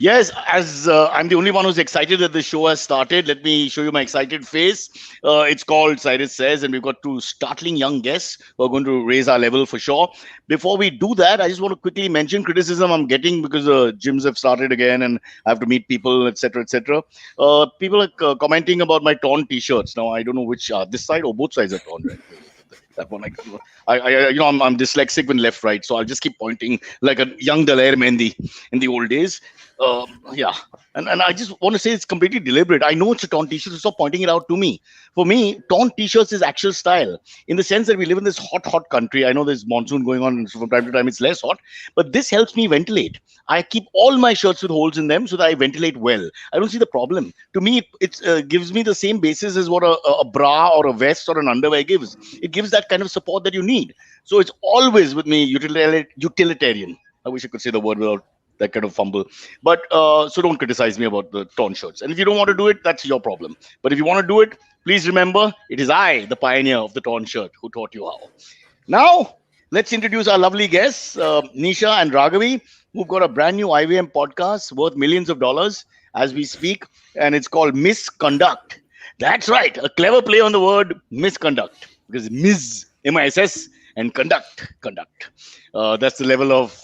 Yes, as I'm the only one who's excited that the show has started, let me show you my excited face. It's called Cyrus Says, and we've got two startling young guests who are going to raise our level for sure. Before we do that, I just want to quickly mention criticism I'm getting because gyms have started again and I have to meet people, etc., etc. People are commenting about my torn t-shirts. Now, I don't know which, this side or both sides are torn, right? That one, I'm dyslexic when left, right, so I'll just keep pointing like a young Daler Mendi in the old days. Yeah, and I just want to say it's completely deliberate. I know it's a torn t-shirt, so stop pointing it out to me. For me, torn t-shirts is actual style in the sense that we live in this hot country. I know there's monsoon going on, so from time to time it's less hot, but this helps me ventilate. I keep all my shirts with holes in them so that I ventilate well. I don't see the problem. To me, it gives me the same basis as what a bra or a vest or an underwear gives. It gives that kind of support that you need. So it's always with me utilitarian. I wish I could say the word without that kind of fumble. But so don't criticize me about the torn shirts. And if you don't want to do it, that's your problem. But if you want to do it, please remember it is I, the pioneer of the torn shirt, who taught you how. Now, let's introduce our lovely guests, Nisha and Raghavi, who've got a brand new IVM podcast worth millions of dollars as we speak, and it's called Misconduct. That's right, a clever play on the word misconduct, because MISS, and conduct. That's the level of,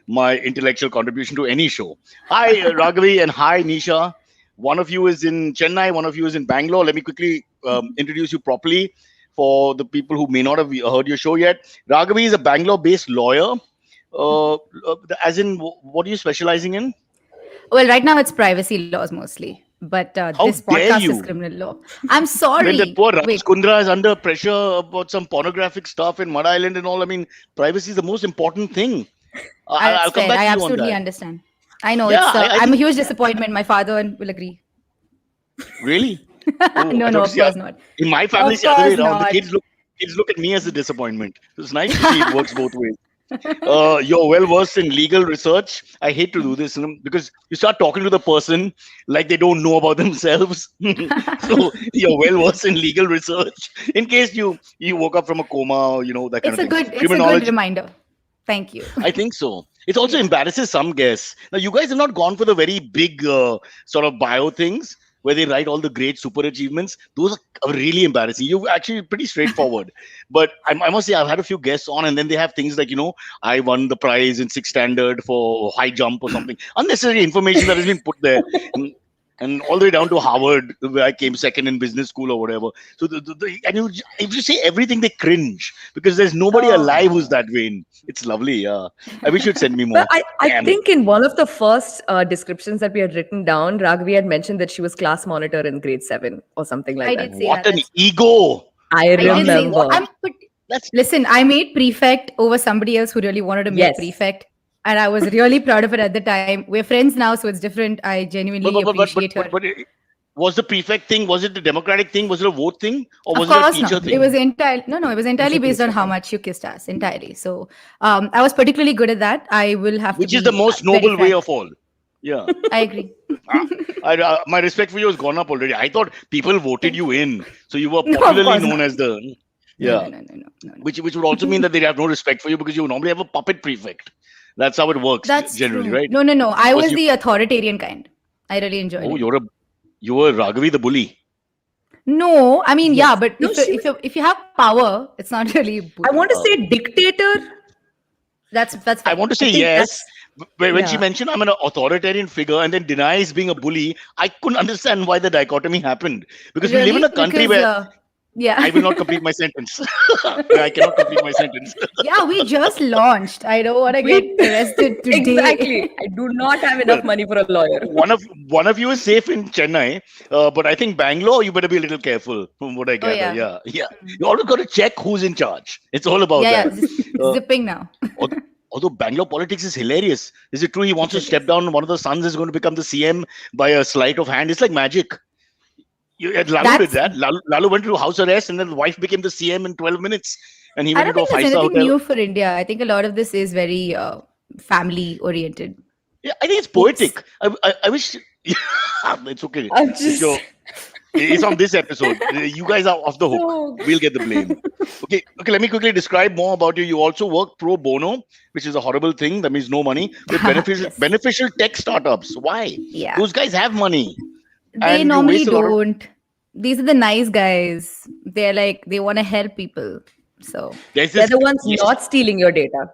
my intellectual contribution to any show. Hi, Raghavi, and hi, Nisha. One of you is in Chennai, one of you is in Bangalore. Let me quickly introduce you properly for the people who may not have heard your show yet. Raghavi is a Bangalore-based lawyer. As in, what are you specializing in? Well, right now it's privacy laws mostly, but How this dare podcast is you? criminal law. I'm When that sorry. poor Raj Wait, Kundra is under pressure about some pornographic stuff in Mud Island and all, I mean, privacy is the most important thing. I'll that's come fair. back I to you on absolutely that. understand. I know Yeah, it's. I I'm a think, huge disappointment. My father will agree. really? Oh, No, I no, thought, of see, course not. in my family, Of it's the other way course around. The not. kids look at me as a disappointment. It's nice to see it works both ways. You're well versed in legal research. I hate to do this because you start talking to the person like they don't know about themselves. So you're well versed in legal research. In case you woke up from a coma, or, that kind It's of a thing. good. It's a good Criminology. reminder. Thank you. I think so. It also Yeah. embarrasses some guests. Now, you guys have not gone for the very big sort of bio things where they write all the great super achievements. Those are really embarrassing. You're actually pretty straightforward. But I must say, I've had a few guests on, and then they have things like, I won the prize in sixth standard for high jump or something. Unnecessary information that has been put there. And all the way down to Harvard, where I came second in business school or whatever. So, and if you say everything, they cringe because there's nobody alive who's Oh. that vain. It's lovely. Yeah. I wish you'd send me But more. I Damn it. think in one of the first descriptions that we had written down, Raghavi had mentioned that she was class monitor in grade 7 or something like I that. did say What that. an That's ego. I I did say Raghavi, remember. what? but That's listen, I made prefect over somebody else who really wanted to make Yes. prefect. And I was really proud of it at the time. We're friends now, so it's different. I but genuinely but but but but, appreciate her. but, but was the prefect thing? Was it the democratic thing? Was it a vote thing, or Of was it a course teacher not. It thing? was entirely no, it was It's entirely a based on teacher how thing. much you kissed us entirely. So I was particularly good at that. I will have to Which is the be most very noble way frank. of all. Yeah. I agree. My respect for you has gone up already. I thought people voted Thank you you. in, so you were No, of popularly course known not. as the No, no, yeah. no, no, no, no, no. Which would also mean that they have no respect for you because you normally have a puppet prefect. That's how it works That's generally, true. right? No, no, no. I Was was you? the authoritarian kind. I really enjoyed Oh, it. you were Raghavi the bully. No, I mean, yeah, Yes. but No, she. if you have power, it's not really I bullying. want to Uh, say dictator. That's I fine. want to I say think yes. that's When she yeah. mentioned I'm an authoritarian figure and then denies being a bully, I couldn't understand why the dichotomy happened. Because we live in Really? a country Because where yeah. I will not complete my sentence. Where I cannot complete my sentence. Yeah, we just launched. I don't want to get We arrested exactly. today. I do not have Well, enough money for a lawyer. one of you is safe in Chennai, but I think Bangalore you better be a little careful from what I Oh gather. yeah. Yeah, yeah. Mm. You always got to check who's in charge. It's all about Yeah, yeah. that. It's Uh, zipping now. al- Although Bangalore politics is hilarious. Is it true he wants It to really step is. down? One of the sons is going to become the CM by a sleight of hand. It's like magic. Lalu did That's that. Lalu went to house arrest, and then the wife became the CM in 12 minutes, and he I went don't into a think there's five-star anything hotel. new for India. I think a lot of this is very family oriented. Yeah, I think it's It's poetic. I wish. It's okay. I'm It's just your It's on this episode. You guys are off the hook. So- We'll get the blame. Okay. Let me quickly describe more about you. You also work pro bono, which is a horrible thing. That means no money with Yes. beneficial tech startups. Why? Yeah. Those guys have money. They And you normally waste a lot of- don't. These are the nice guys. They're like, they want to help people. So There's They're this. the ones Yes. not stealing your data.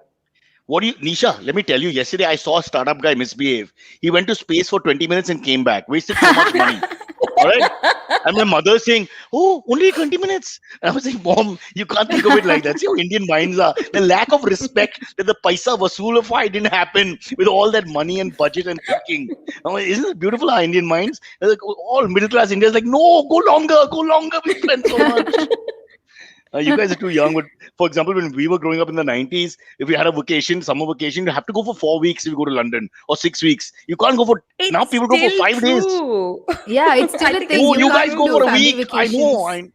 What do you, Nisha? Let me tell you. Yesterday, I saw a startup guy misbehave. He went to space for 20 minutes and came back. Wasted so much money. All right. And my mother saying, "Oh, only 20 minutes." And I was like, "Mom, you can't think of it like that. See how Indian minds are. The lack of respect that the paisa vasoolify didn't happen with all that money and budget and thinking. I'm like, isn't it beautiful our Indian minds? They're like, all middle class Indians like, no, go longer. We spent so much." You guys are too young, but for example, when we were growing up in the 90s, if we had a vacation, summer vacation, you have to go for 4 weeks if you go to London or 6 weeks. You can't go for now. People go for 5 days. yeah, it's still a think thing. Oh, you guys can't go do for a family week. I know. vacations.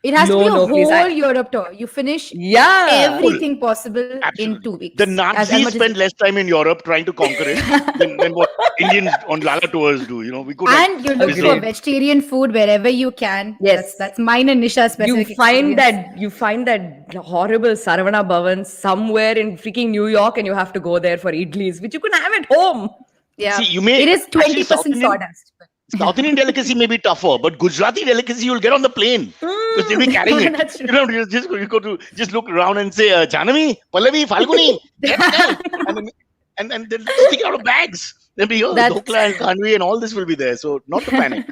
It has to be a No, please, whole Europe tour. You finish Yeah. everything possible Absolutely. in 2 weeks. The As Nazis much as spend less time in Europe trying to conquer it than what Indians on Lala tours do. You know, we could like, and you look Agreed. for vegetarian food wherever you can. Yes. That's mine and Nisha's specific You find experience. that horrible Saravana Bhavan somewhere in freaking New York, and you have to go there for idlis, which you can have at home. Yeah. See, you may It is actually 20% South Indian- sawdust. South Indian delicacy may be tougher, but Gujarati delicacy you'll get on the plane because they'll be carrying it. That's true. You know, you go to just look around and say, Janami, Pallavi, Falguni, get there. and then they'll stick it out of bags. They'll be That's- Dokla and Khanvi and all this will be there. So not to panic.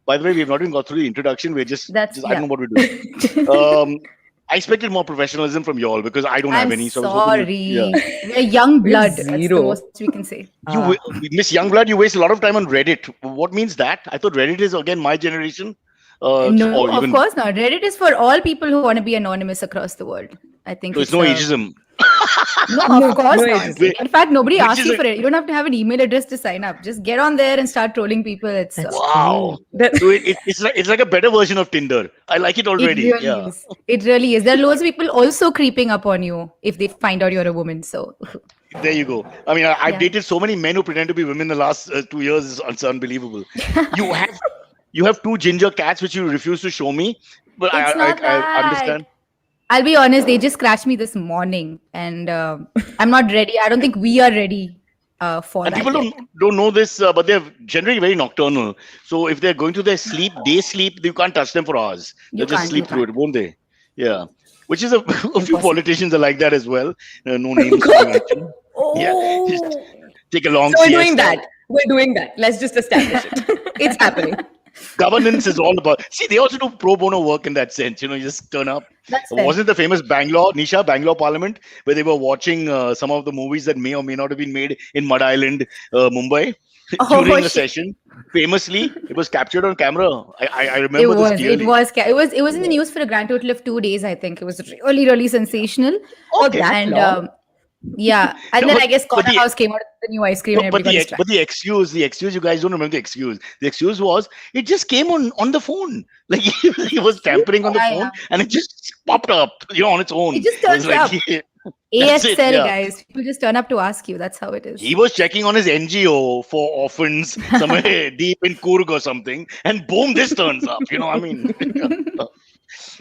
By the way, we've not even got through the introduction. We're just I don't know what we're doing. I expected more professionalism from y'all because I don't have I'm any. So I was hoping sorry. yeah. We're young blood. That's the zero. most we can say. Miss Youngblood, you waste a lot of time on Reddit. What means that? I thought Reddit is again my generation. No, or of even, course not. Reddit is for all people who want to be anonymous across the world. I think so it's no ageism. No, of course no not. ageism. In fact, nobody Which asks is you a- for it. You don't have to have an email address to sign up. Just get on there and start trolling people. It's Wow. That- So it's like a better version of Tinder. I like it already. It really Yeah. is. It really is. There are loads of people also creeping up on you if they find out you're a woman. So There you go. I mean, I've Yeah. dated so many men who pretend to be women the last 2 years. It's unbelievable. You have two ginger cats which you refuse to show me, but It's not I understand. that. I'll be honest, they just scratched me this morning and I'm not ready. I don't think we are ready for And that. people yet. don't know this, but they're generally very nocturnal. So if they're going to their sleep, day sleep, you can't touch them for hours. You They'll just can't, sleep you through it, can't. won't they? Yeah. Which is a few politicians are like that as well. No Oh, names to mention. Yeah. Just take a long So we're siesta. doing that. We're doing that. Let's just establish it. It's happening. Governance is all about. See, they also do pro bono work in that sense. You know, you just turn up. That's fair. Wasn't the famous Bangalore Parliament, where they were watching some of the movies that may or may not have been made in Mud Island, Mumbai, Oh, during the shit. session? Famously, it was captured on camera. I It remember this was. clearly. It was in the news for a grand total of 2 days. I think it was really, really sensational. Okay. that And long? yeah, and No, then but- I guess but Corner the- House came out with the new ice cream and But everybody the, but the excuse, you guys don't remember the excuse. The excuse was it just came on the phone. Like he was tampering on the Yeah, phone and it just popped up, on its own. It just I was turns up. That's it, ASL yeah. guys, people just turn up to ask you. That's how it is. He was checking on his NGO for orphans somewhere deep in Kurg or something, and boom, this turns up. I mean.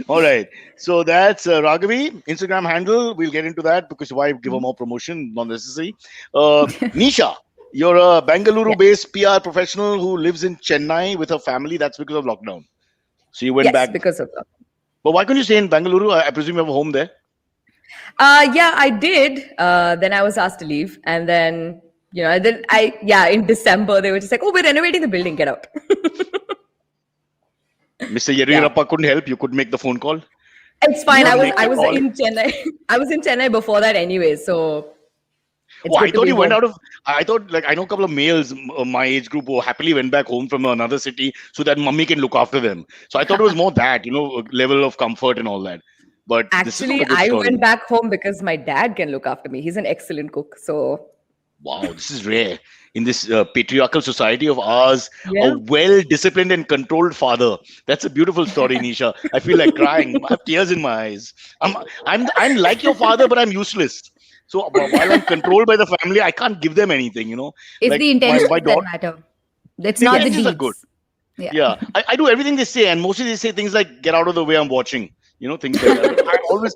All right. So that's Raghavi, Instagram handle. We'll get into that because why give her more promotion? Not necessary. Nisha, you're a Bangalore-based PR professional who lives in Chennai with her family. That's because of lockdown. So you went Yes, back. because of that. But why couldn't you stay in Bangalore? I presume you have a home there. Yeah, I did. Then I was asked to leave, and then in December they were just like, "Oh, we're renovating the building. Get out." Mr. Yediyurappa couldn't help. You could make the phone call. It's fine. You I was make I the was call. in Chennai. I was in Chennai before that anyway, so. it's Oh, I good to thought be you went home. out of. I thought, like, I know a couple of males my age group who happily went back home from another city so that mummy can look after them. So I thought it was more that, level of comfort and all that. But this is Actually, not a good I story. went back home because my dad can look after me. He's an excellent cook. So Wow, this is rare in this patriarchal society of ours. Yeah. A well-disciplined and controlled father. That's a beautiful story, Nisha. I feel like crying. I have tears in my eyes. I'm like your father, but I'm useless. So while I'm controlled by the family, I can't give them anything. It's Like, the intentions my that daughter- matter. It's The not the intentions are deeds. good. Yeah, I do everything they say, and mostly they say things like "Get out of the way, I'm watching." Things like that. But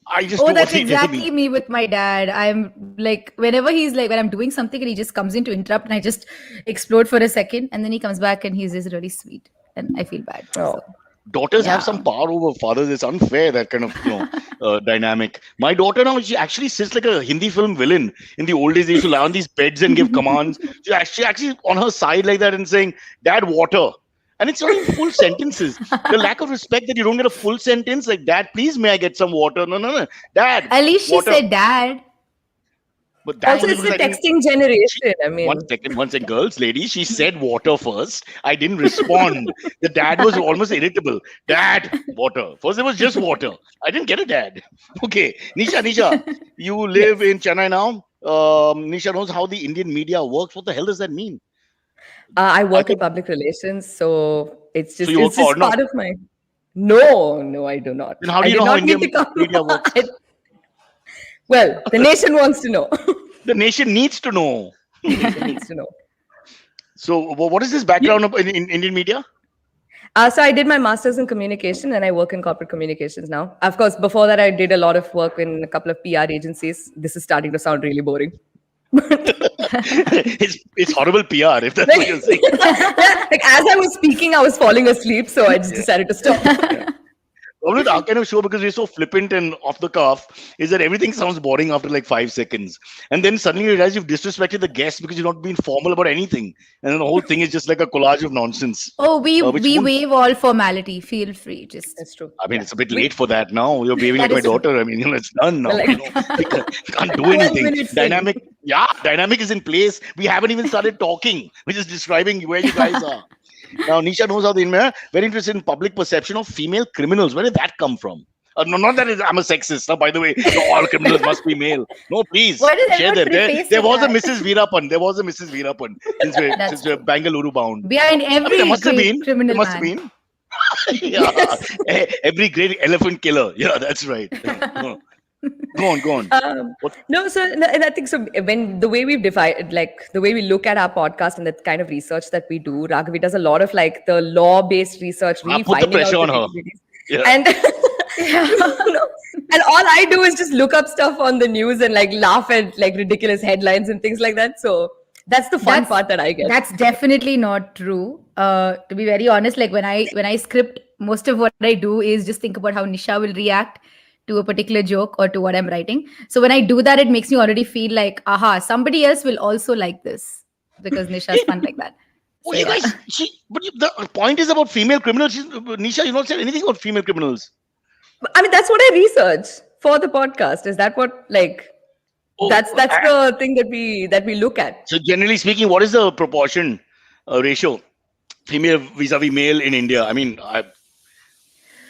I just Oh, do what that's they tell exactly me. me with my dad. I'm like, whenever he's like, when I'm doing something and he just comes in to interrupt and I just explode for a second and then he comes back and he's just really sweet and I feel bad. Oh. So, Daughters have some yeah. power over fathers. It's unfair, that kind of dynamic. My daughter now, she actually sits like a Hindi film villain. In the old days, they used to lie on these beds and give commands. She actually on her side like that and saying, "Dad, water." And it's not even full sentences. The lack of respect that you don't get a full sentence like, "Dad, please, may I get some water?" No, no, no. "Dad, At least she water." said dad. But that's Also, only it's because the I didn't. texting generation. I mean, One second, girls, ladies. She said water first. I didn't respond. The dad was almost irritable. "Dad, water." First, it was just water. I didn't get a dad. Okay, Nisha, you live yes. in Chennai now. Nisha knows how the Indian media works. What the hell does that mean? I I work in thought public relations, so so. You work it's for just Arnav. part of my. No, no, I do not. Then how do I you did know how not mean Indian to come. media works? Well, the nation wants to know. The nation needs to know. The nation needs to know. So, what is this You, background of in Indian media? so I did my master's in communication, and I work in corporate communications now. Of course, before that, I did a lot of work in a couple of PR agencies. This is starting to sound really boring. It's horrible PR if that's what like, you're saying. like as I was speaking, I was falling asleep, so I just decided to stop. Problem with our kind of show, because we're so flippant and off the cuff, is that everything sounds boring after like 5 seconds. And then suddenly you realize you've disrespected the guest because you're not being formal about anything. And then the whole thing is just like a collage of nonsense. Oh, Which we won't, waive all formality. Feel free. Just That's true. I mean, Yeah. it's a bit We, late for that now. You're behaving like that my is true. daughter. I mean, it's done now. we're like You can't do 12 anything. minutes in. Dynamic is in place. We haven't even started talking. We're just describing where you guys are. Now, Nisha knows how the very interested in public perception of female criminals. Where did that come from? No, not that I'm a sexist. By the way, no, all criminals must be male. No, please Why does share everyone them. There, preface there with was a that? Mrs. Veerapan. There was a Mrs. Veerapan That's since we're true. Bangalore bound. Behind I mean, there every must have great been. There criminal must have man. been. Yeah, every great elephant killer. Yeah, that's right. No. Go on. What? No, so and I think so. When the way we've defined, like the way we look at our podcast and the kind of research that we do, Raghavi does a lot of like the law-based research, really Put the finding out pressure the on her. nitty-gritties. Yeah. And and all I do is just look up stuff on the news and like laugh at like ridiculous headlines and things like that. So that's the fun part that I get. That's definitely not true. To be very honest, like when I script, most of what I do is just think about how Nisha will react to a particular joke or to what I'm writing. So when I do that, it makes me already feel like, aha, somebody else will also like this because Nisha's fun like that. Oh, So you yeah. guys, the point is about female criminals. Nisha, you not said anything about female criminals. I mean, that's what I research for the podcast. Is that what like Oh, that's the thing that we look at. so generally speaking, what is the proportion ratio female vis-a-vis male in India? I mean, I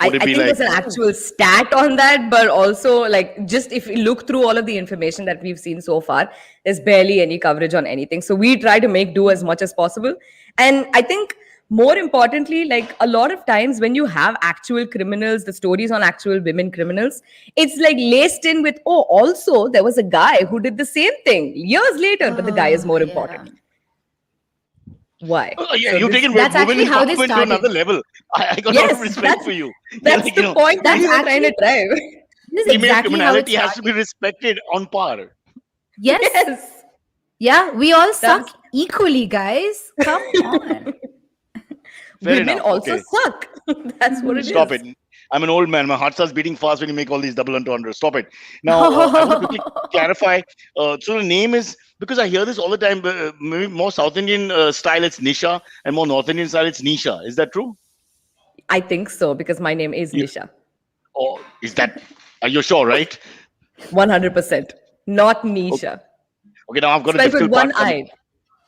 would it be think like there's an actual stat on that, but also like just if we look through all of the information that we've seen so far, there's barely any coverage on anything. So we try to make do as much as possible. And I think more importantly, like a lot of times when you have actual criminals, the stories on actual women criminals, it's like laced in with, oh, also there was a guy who did the same thing years later, but the guy is more yeah. important. Why? yeah, So you've this- taken That's women actually how they empowerment to started. another level. I got a lot of Yes, respect for you. That's Like, the point that that's we were trying to drive. This is female exactly how it criminality has to be started. respected on par. Yes. Yes. Yeah, we all That's- suck equally, guys. Come on. Fair Women enough, also okay. suck. That's what it is. Stop it. I'm an old man. My heart starts beating fast when you make all these double entendres. Stop it. Now, I want to quickly clarify. So the name is, because I hear this all the time, maybe more South Indian style, it's Nisha, and more North Indian style, it's Nisha. Is that true? I think so because my name is You- Nisha. Or is that, are you sure, right? 100%. Not Nisha. Okay, now I've got a Spelled with difficult one part coming. eye.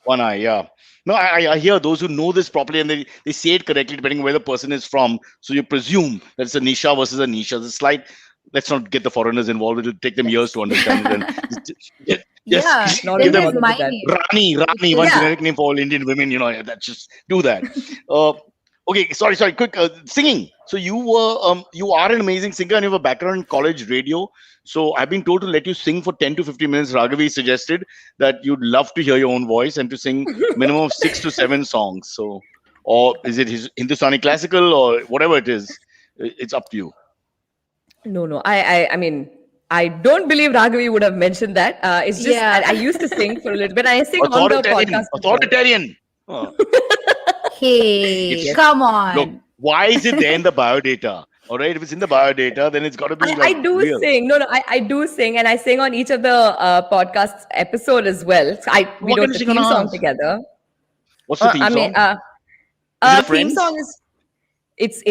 One eye, yeah. No, I hear those who know this properly and they say it correctly depending on where the person is from. So you presume that it's a Nisha versus a Nisha. It's a slight, let's not get the foreigners involved. It'll take them years to understand it. And just Yeah, not then even there's bothered my with that. name. Rani, one Yeah. generic name for all Indian women, that just do that. Okay, sorry, quick, singing. So you are an amazing singer and you have a background in college radio. So I've been told to let you sing for 10 to 15 minutes. Raghavi suggested that you'd love to hear your own voice and to sing minimum of 6 to 7 songs. So or is it his Hindustani classical, or whatever it is? It's up to you. No. I mean, I don't believe Raghavi would have mentioned that. It's just Yeah. I used to sing for a little bit. I sing on the podcast. Authoritarian. Hey, Yes. come on. Look, why is it there in the biodata? All right, if it's in the biodata, then it's got to be. I do real. sing. No, I do sing, and I sing on each of the podcasts episode as well. So we What do can the you sing on theme song ours? together. What's the theme I song? mean, Is it theme Friends? song is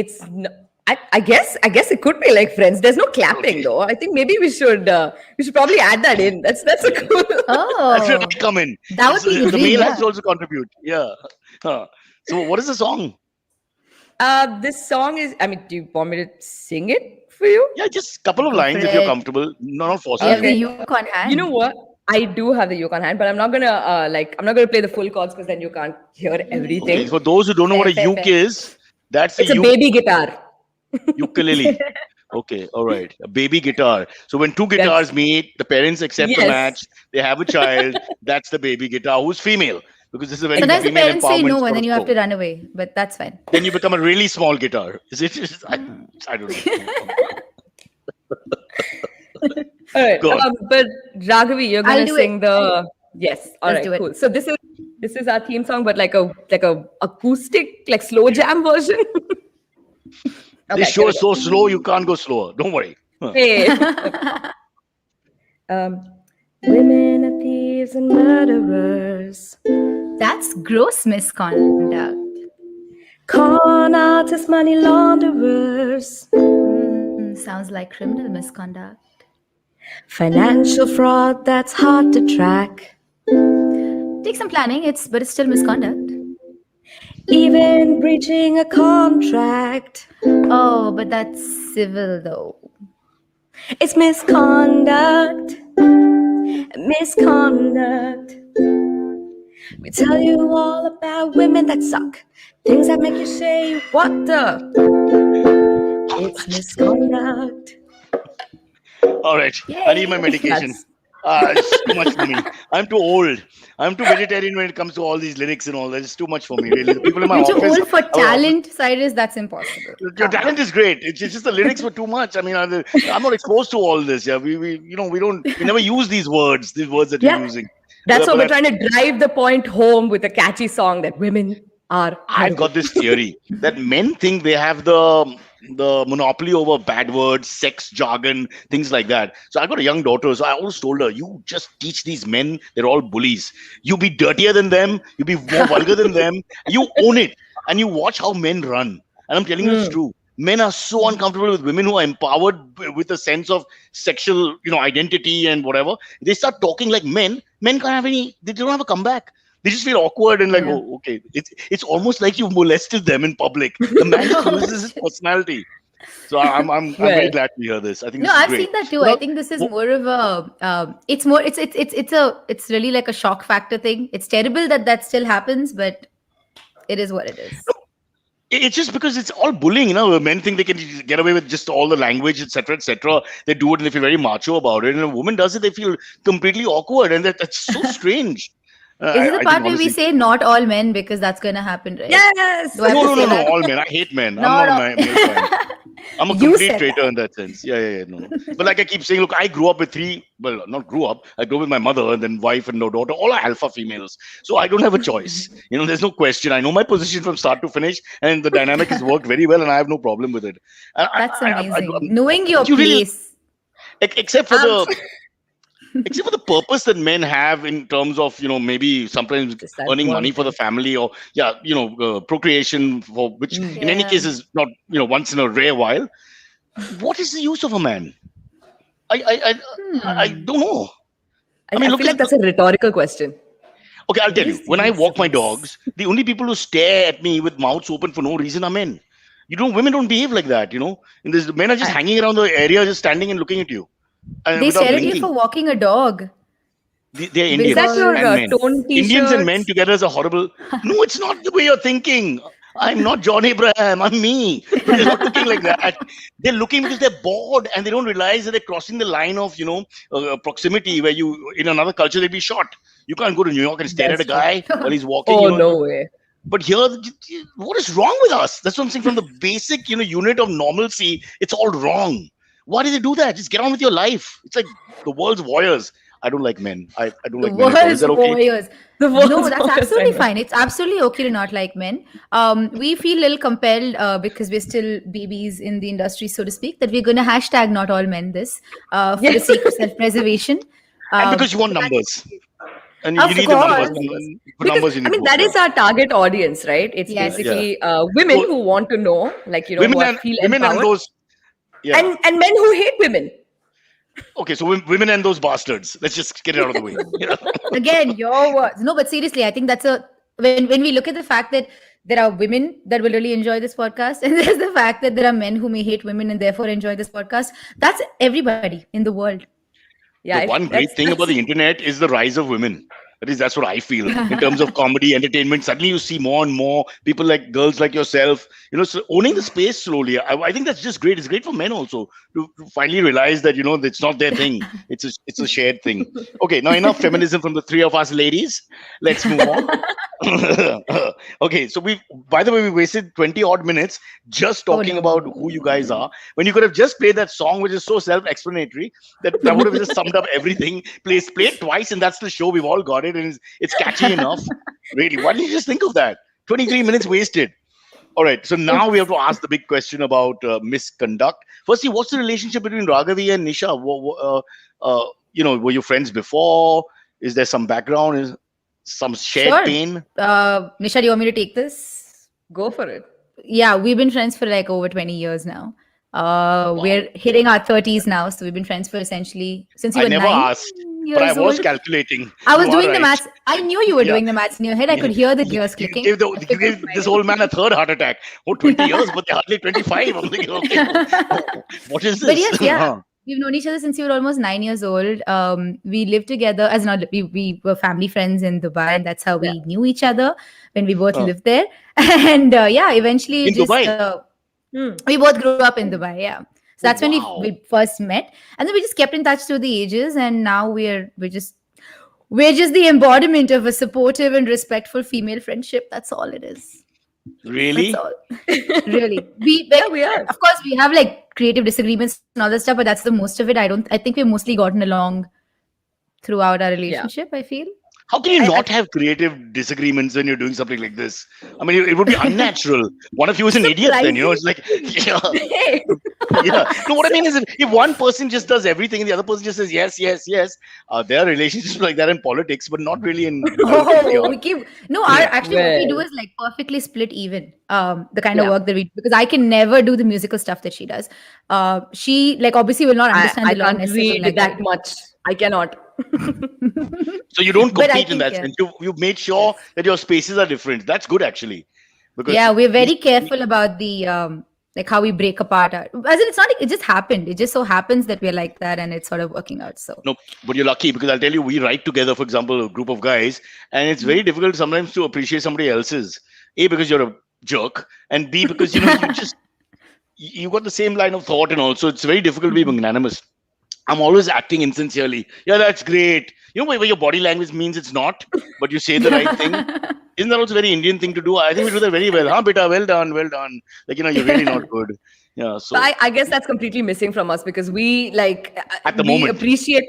I guess it could be like Friends. There's no clapping Okay. though. I think maybe we should probably add that in. That's a cool. That's where Oh, I come in. that would be The great. male Yeah. has to also contribute. Yeah. So what is the song? This song is. I mean, do you want me to sing it for you? Yeah, just a couple of Go lines for if you're it. comfortable. No, not forcing You have you. the uke on hand. You know what? I do have the uke on hand, but I'm not gonna I'm not gonna play the full chords because then you can't hear everything. Okay, for those who don't know what a Fair, uke fair. is, that's It's a baby guitar. ukulele. Okay, all right. A baby guitar. So when two guitars meet, the parents accept the Yes. match, they have a child, that's the baby guitar who's female. Because this is a very Sometimes the female parents say empowerment no, sort and then of you have show. to run away. But that's fine. Then you become a really small guitar. Is it? I don't know. All right, Go on. but Raghavi, you're I'll gonna do sing it. the yes. All Let's right, do it. cool. So this is our theme song, but like a acoustic, like slow jam version. This show is so slow, you can't go slower. Don't worry. Hey. Women are thieves and murderers, That's gross misconduct. con artists, money launderers, Sounds like criminal misconduct. financial fraud that's hard to track. Take some planning, but it's still misconduct. Even breaching a contract. Oh, but that's civil though. It's misconduct. Misconduct. We tell you all about women that suck. Things that make you say, what the? It's misconduct. All right. I need my medication. It's too much for me. I'm too old. I'm too vegetarian when it comes to all these lyrics and all that. It's too much for me, really. The people in my You're too office. old for talent, Cyrus. That's impossible. Your talent is great. It's just the lyrics were too much. I mean, I'm not exposed to all this. Yeah, we never use these words that Yeah. you're using. That's But what we're trying to drive the point home with a catchy song that women are. I've got this theory that men think they have the monopoly over bad words, sex jargon, things like that. So I've got a young daughter, so I always told her, you just teach these men, they're all bullies. You be dirtier than them, you be more vulgar than them, you own it, and you watch how men run. And I'm telling you it's true. Men are so uncomfortable with women who are empowered with a sense of sexual, identity and whatever. They start talking like men. Men can't have they don't have a comeback. They just feel awkward and like, oh, okay. It's almost like you molested them in public. The man just loses his personality. So I'm very glad to hear this. I think No, this is I've great. seen that too. I think this is more of a. It's really like a shock factor thing. It's terrible that still happens, but it is what it is. It's just because it's all bullying, Men think they can get away with just all the language, etc., etc. They do it and they feel very macho about it. And a woman does it, they feel completely awkward, and that's so strange. Is it the part where we say not all men because that's going to happen, right? Yes. Do I have to No, say that? all men. I hate men. No, I'm not no. a male fan. I'm a You complete said traitor in that sense. Yeah, no. But like I keep saying, look, I grew up with not grew up. I grew up with my mother and then wife and no daughter. All are alpha females. So I don't have a choice. There's no question. I know my position from start to finish, and the dynamic has worked very well, and I have no problem with it. That's amazing. Knowing your You really- place. Except for the purpose that men have in terms of maybe sometimes Just that earning one money for the family, or procreation, for which in any Yeah. case is not once in a rare while. What is the use of a man? I don't know. I mean, feel look like at- that's a rhetorical question. Okay, I'll tell you. These When I walk my things. dogs, the only people who stare at me with mouths open for no reason are men. Women don't behave like that. And there's men are just hanging around the area, just standing and looking at you. And They without stare at you blinking. for walking a dog. They're Indians. Is that your and men. tone Indians and men t-shirts? together is a horrible. No, it's not the way you're thinking. I'm not John Abraham. I'm me. They're not looking like that. They're looking because they're bored and they don't realize that they're crossing the line of proximity where in another culture they'd be shot. You can't go to New York and stare That's at a guy while he's walking. Oh, no way. But here, what is wrong with us? That's what I'm saying. From the basic, unit of normalcy, it's all wrong. Why do they do that? Just get on with your life. It's like the world's warriors. I don't like men. I don't The like men at all. Is world's that okay? warriors. The world's No, that's warriors, absolutely I know. fine. It's absolutely okay to not like men. We feel a little compelled because we're still babies in the industry, so to speak, that we're going to hashtag not all men this for the Yes. sake of self-preservation. And because you want But that's- numbers. And Of you need the numbers. course. For Because numbers, you need that votes, is our target audience, right? It's Yes. basically women So- who want to know, like Women who and feel women and empowered, those. Yeah. and men who hate women. Okay, so women and those bastards. Let's just get it out of the way. Again, your words. No, but seriously, I think that's when we look at the fact that there are women that will really enjoy this podcast, and there's the fact that there are men who may hate women and therefore enjoy this podcast. That's everybody in the world. Yeah, The one great thing about the internet is the rise of women. At least that's what I feel in terms of comedy, entertainment. Suddenly you see more and more people like girls like yourself, so owning the space slowly. I think that's just great. It's great for men also to finally realize that, it's not their thing. It's a shared thing. Okay, now enough feminism from the three of us ladies. Let's move on. Okay, so by the way, we wasted 20 odd minutes just talking no. about who you guys are when you could have just played that song, which is so self-explanatory that would have just summed up everything. Play it twice, and that's the show. We've all got it, and it's catchy enough. Really, why didn't you just think of that? 23 minutes wasted. All right, so now we have to ask the big question about misconduct. Firstly, what's the relationship between Raghavi and Nisha? Were you friends before? Is there some background? Is some shared Sure. pain? Nisha, do you want me to take this? Go for it. Yeah, we've been friends for like over 20 years now. We're hitting our 30s now, so we've been friends for essentially since we I were never 9 asked, but I years was old. calculating. I was You are doing the right. maths. I knew you were Yeah. doing the maths in your head. I could hear the gears You clicking. gave this old man a third heart attack. Oh, 20 years, but they're hardly 25. I'm thinking, okay, what is this? But yes, yeah. Huh. We've known each other since we were almost 9 years old. We lived together we were family friends in Dubai, and that's how we knew each other when we both Oh. lived there. And eventually In Dubai? We both grew up in Dubai. Yeah. So that's when Wow. we first met, and then we just kept in touch through the ages, and now we're just the embodiment of a supportive and respectful female friendship. That's all it is. Really? That's all. Really. We are. Of course we have like creative disagreements and all that stuff, but that's the most of it. I think we've mostly gotten along throughout our relationship, I feel. How can you not have creative disagreements when you're doing something like this? I mean, it would be unnatural. One of you is an idiot then, it's like, yeah. Yeah. No, what I mean is if one person just does everything and the other person just says yes, yes, yes, there are relationships like that in politics, but not really in Oh, we keep actually what we do Well. is like perfectly split even. The kind of Yeah. work that we do, because I can never do the musical stuff that she does. She like obviously will not understand I the law can't necessarily read like that much. I cannot. So you don't But I compete in think, that sense. You've made sure that your spaces are different. That's good actually. Because Yeah, we're very careful about the like how we break apart. As in, it's not. It just happened. It just so happens that we're like that, and it's sort of working out. So No, but you're lucky because I'll tell you, we write together, for example, a group of guys, and it's very difficult sometimes to appreciate somebody else's. A, because you're a jerk, and B, because you got the same line of thought, and also it's very difficult to be magnanimous. I'm always acting insincerely. Yeah, that's great. Where your body language means it's not, but you say the right thing. Isn't that also a very Indian thing to do? I think we do that very well. Huh, beta? Well done, well done. Like, you're really not good. Yeah, so But I guess that's completely missing from us because we At the we moment. appreciate.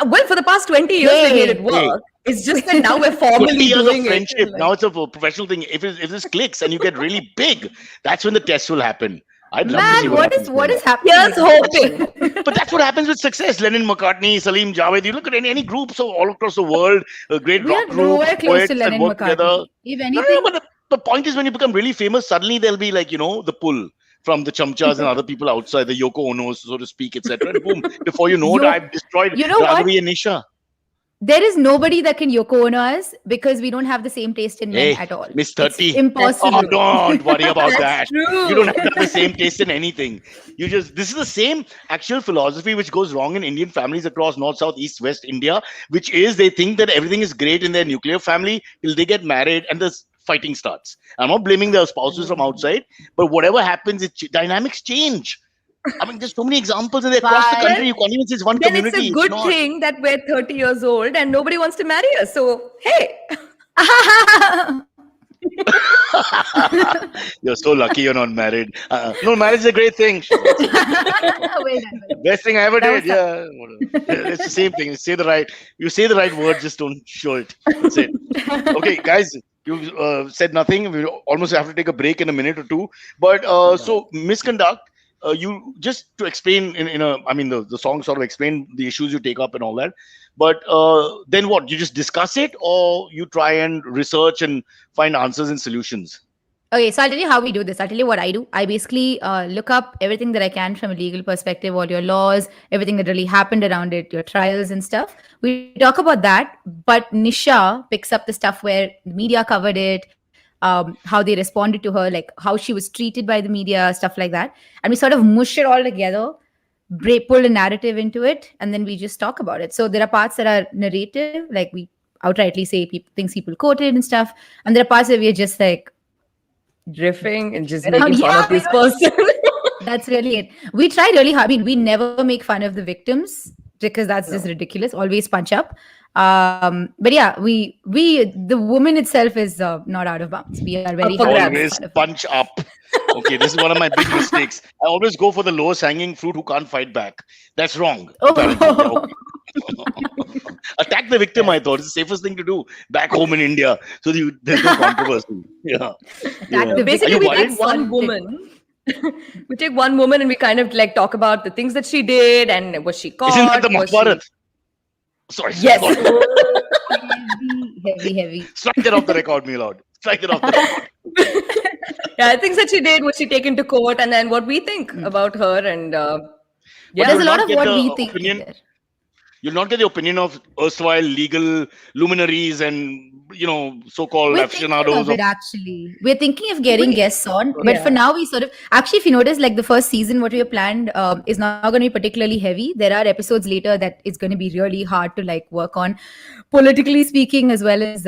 Well, for the past 20 years, we made it work. It's just that now we're 20 formally years of doing friendship. it. Now it's a professional thing. If this clicks and you get really big, that's when the test will happen. I'd love to see man, happens what then. is happening? Here's hoping. But that's what happens with success. Lennon McCartney, Salim Javed. You look at any groups all across the world, a great We are rock group, nowhere close poets to that Lennon work together. McCartney. If No, anything, but the point is when you become really famous, suddenly there'll be like, the pull from the Chamchas and other people outside, the Yoko Onos, so to speak, etc. And boom, before you know it, I've destroyed You know what? Raghavi and Nisha. there is nobody that can Yoko Ono us because we don't have the same taste in men Hey, at all. Miss It's 30. impossible. Oh, don't worry about that. That's true. You don't have to have the same taste in anything. This is the same actual philosophy which goes wrong in Indian families across North, South, East, West India, which is they think that everything is great in their nuclear family till they get married and the fighting starts. I'm not blaming their spouses from outside, but whatever happens, dynamics change. I mean, there's so many examples and they're across the But- country. You can't even say it's one Then community. it's a good not. thing that we're 30 years old and nobody wants to marry us. So, hey, You're so lucky you're not married. No, marriage is a great thing. Well done, well done. Best thing I ever That did. was Yeah, whatever. Yeah, it's the same thing. You say the right word, just don't show it. That's it. Okay, guys, you said nothing. We almost have to take a break in a minute or two. But so misconduct. You just to explain in a, I mean, the song sort of explain the issues you take up and all that. But then what? You just discuss it, or you try and research and find answers and solutions? Okay, so I'll tell you how we do this. I'll tell you what I do. I basically look up everything that I can from a legal perspective, all your laws, everything that really happened around it, your trials and stuff. We talk about that, but Nisha picks up the stuff where the media covered it, how they responded to her, like how she was treated by the media, stuff like that. And we sort of mush it all together, pull a narrative into it, and then we just talk about it. So there are parts that are narrative, like we outrightly say things people quoted and stuff. And there are parts that we are just like, Riffing and just Yeah, making fun of this person. that's really it. We try really hard. I mean, we never make fun of the victims because that's just ridiculous. Always punch up. But yeah, we the woman itself is not out of bounds. We are very for happy grabs. with Always fun of punch up. Okay, this is one of my big mistakes. I always go for the lowest hanging fruit who can't fight back. That's wrong. Apparently. Yeah, Oh, okay. Attack the victim, I thought. It's the safest thing to do back home in India. So there's no controversy. Yeah. Attack the Basically, Are we you take worried? one woman. We take one woman and we kind of like talk about the things that she did and was she caught? Isn't that the was she- Mahabharat? Sorry. Yes. heavy. Strike that off the record, me lord. Strike that off the record. Yeah, things that she did, was she taken to court, and then what we think about her, and you There's will a lot not of get what the we think. opinion- there. You'll not get the opinion of erstwhile legal luminaries and, so-called We're thinking aficionados. of it actually. We're thinking of getting guests on, but for now we sort of actually, if you notice, like the first season, what we have planned is not going to be particularly heavy. There are episodes later that it's going to be really hard to like work on, politically speaking, as well as.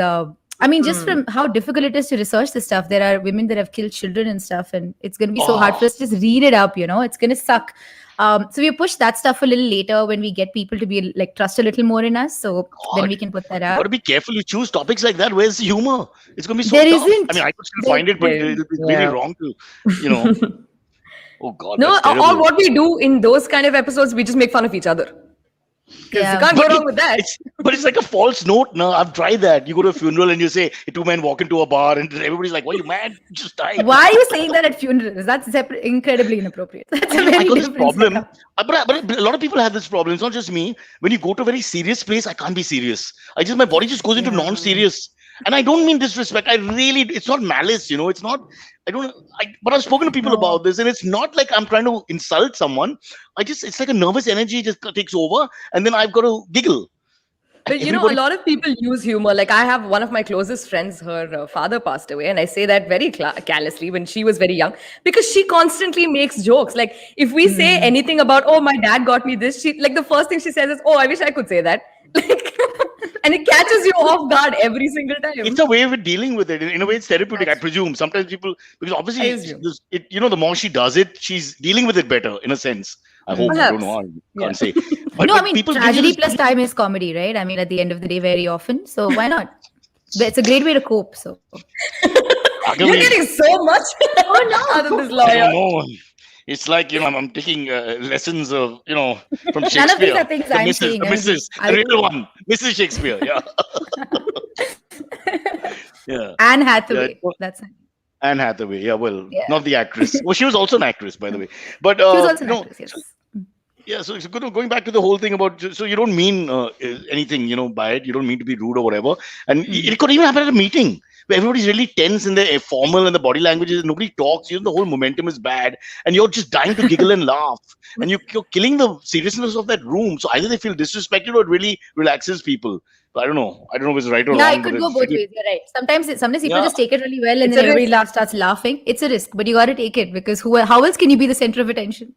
I mean, just from how difficult it is to research this stuff, there are women that have killed children and stuff, and it's going to be so hard for us to just read it up. It's going to suck. So we push that stuff a little later when we get people to be like trust a little more in us. So then we can put that You out. got to be careful. You choose topics like that. Where's the humor? It's going to be so There tough. isn't. I mean, I could still find it, but it'll be really Yeah. wrong to, Oh God. no, that's all terrible. what we do in those kind of episodes, we just make fun of each other. Because Yeah. you can't go But wrong with that. It's like a false note. No, I've tried that. You go to a funeral and you say two men walk into a bar and everybody's like, "Why you mad? You just died." Why are you saying that at funerals? That's incredibly inappropriate. That's a I very got this different problem. setup. But a lot of people have this problem. It's not just me. When you go to a very serious place, I can't be serious. My body just goes into non-serious. And I don't mean disrespect. It's not malice, It's not, but I've spoken to people about this, and it's not like I'm trying to insult someone. It's like a nervous energy just takes over, and then I've got to giggle. But a lot of people use humor. Like I have one of my closest friends, her father passed away, and I say that very callously when she was very young, because she constantly makes jokes. Like if we say anything about, oh, my dad got me this, she like the first thing she says is, oh, I wish I could say that. Like, and it catches you off guard every single time. It's a way of dealing with it. In a way, it's therapeutic, I presume. Sometimes people, because I obviously, assume. the more she does it, she's dealing with it better, in a sense. I hope. I don't know. I can't say. But, No, I mean, people give you tragedy this- plus time is comedy, right? I mean, at the end of the day, very often. So why not? But it's a great way to cope. So You're getting so much out of this I lawyer. don't know. It's like, I'm taking lessons of, from Shakespeare. None of these are things the I'm Mrs. saying. The Mrs. The real one. Mrs. Shakespeare. Yeah. Yeah. Anne Hathaway. Yeah. That's it. Anne Hathaway. Yeah, well, Yeah. not the actress. Well, she was also an actress, by the way. But, She was also an no, actress, yes. yeah, so it's good going back to the whole thing about, so you don't mean anything, by it. You don't mean to be rude or whatever. And it could even happen at a meeting where everybody's really tense and they're formal and the body language is, nobody talks, the whole momentum is bad and you're just dying to giggle and laugh. And you're killing the seriousness of that room. So either they feel disrespected or it really relaxes people. But I don't know if it's right or Yeah, wrong. it could but go it's both really- ways. You're right. Sometimes people Yeah. just take it really well, and It's then a everybody starts laughing. It's a risk, but you got to take it because how else can you be the center of attention?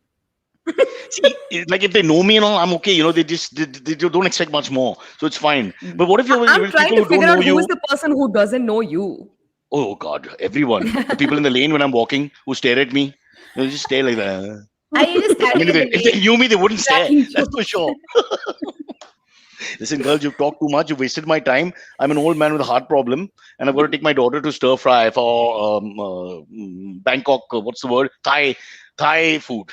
See, like if they know me and all, I'm okay. They don't expect much more, so it's fine. But what if you're I'm with trying people to who don't figure know out you? who is the person who doesn't know you. Oh God, everyone. The people in the lane when I'm walking who stare at me, they just stare like that. I just I mean, if they knew me, they wouldn't stare. Cracking That's for sure. Listen, girls, you've talked too much. You've wasted my time. I'm an old man with a heart problem, and I've got to take my daughter to stir fry for Bangkok. What's the word? Thai food.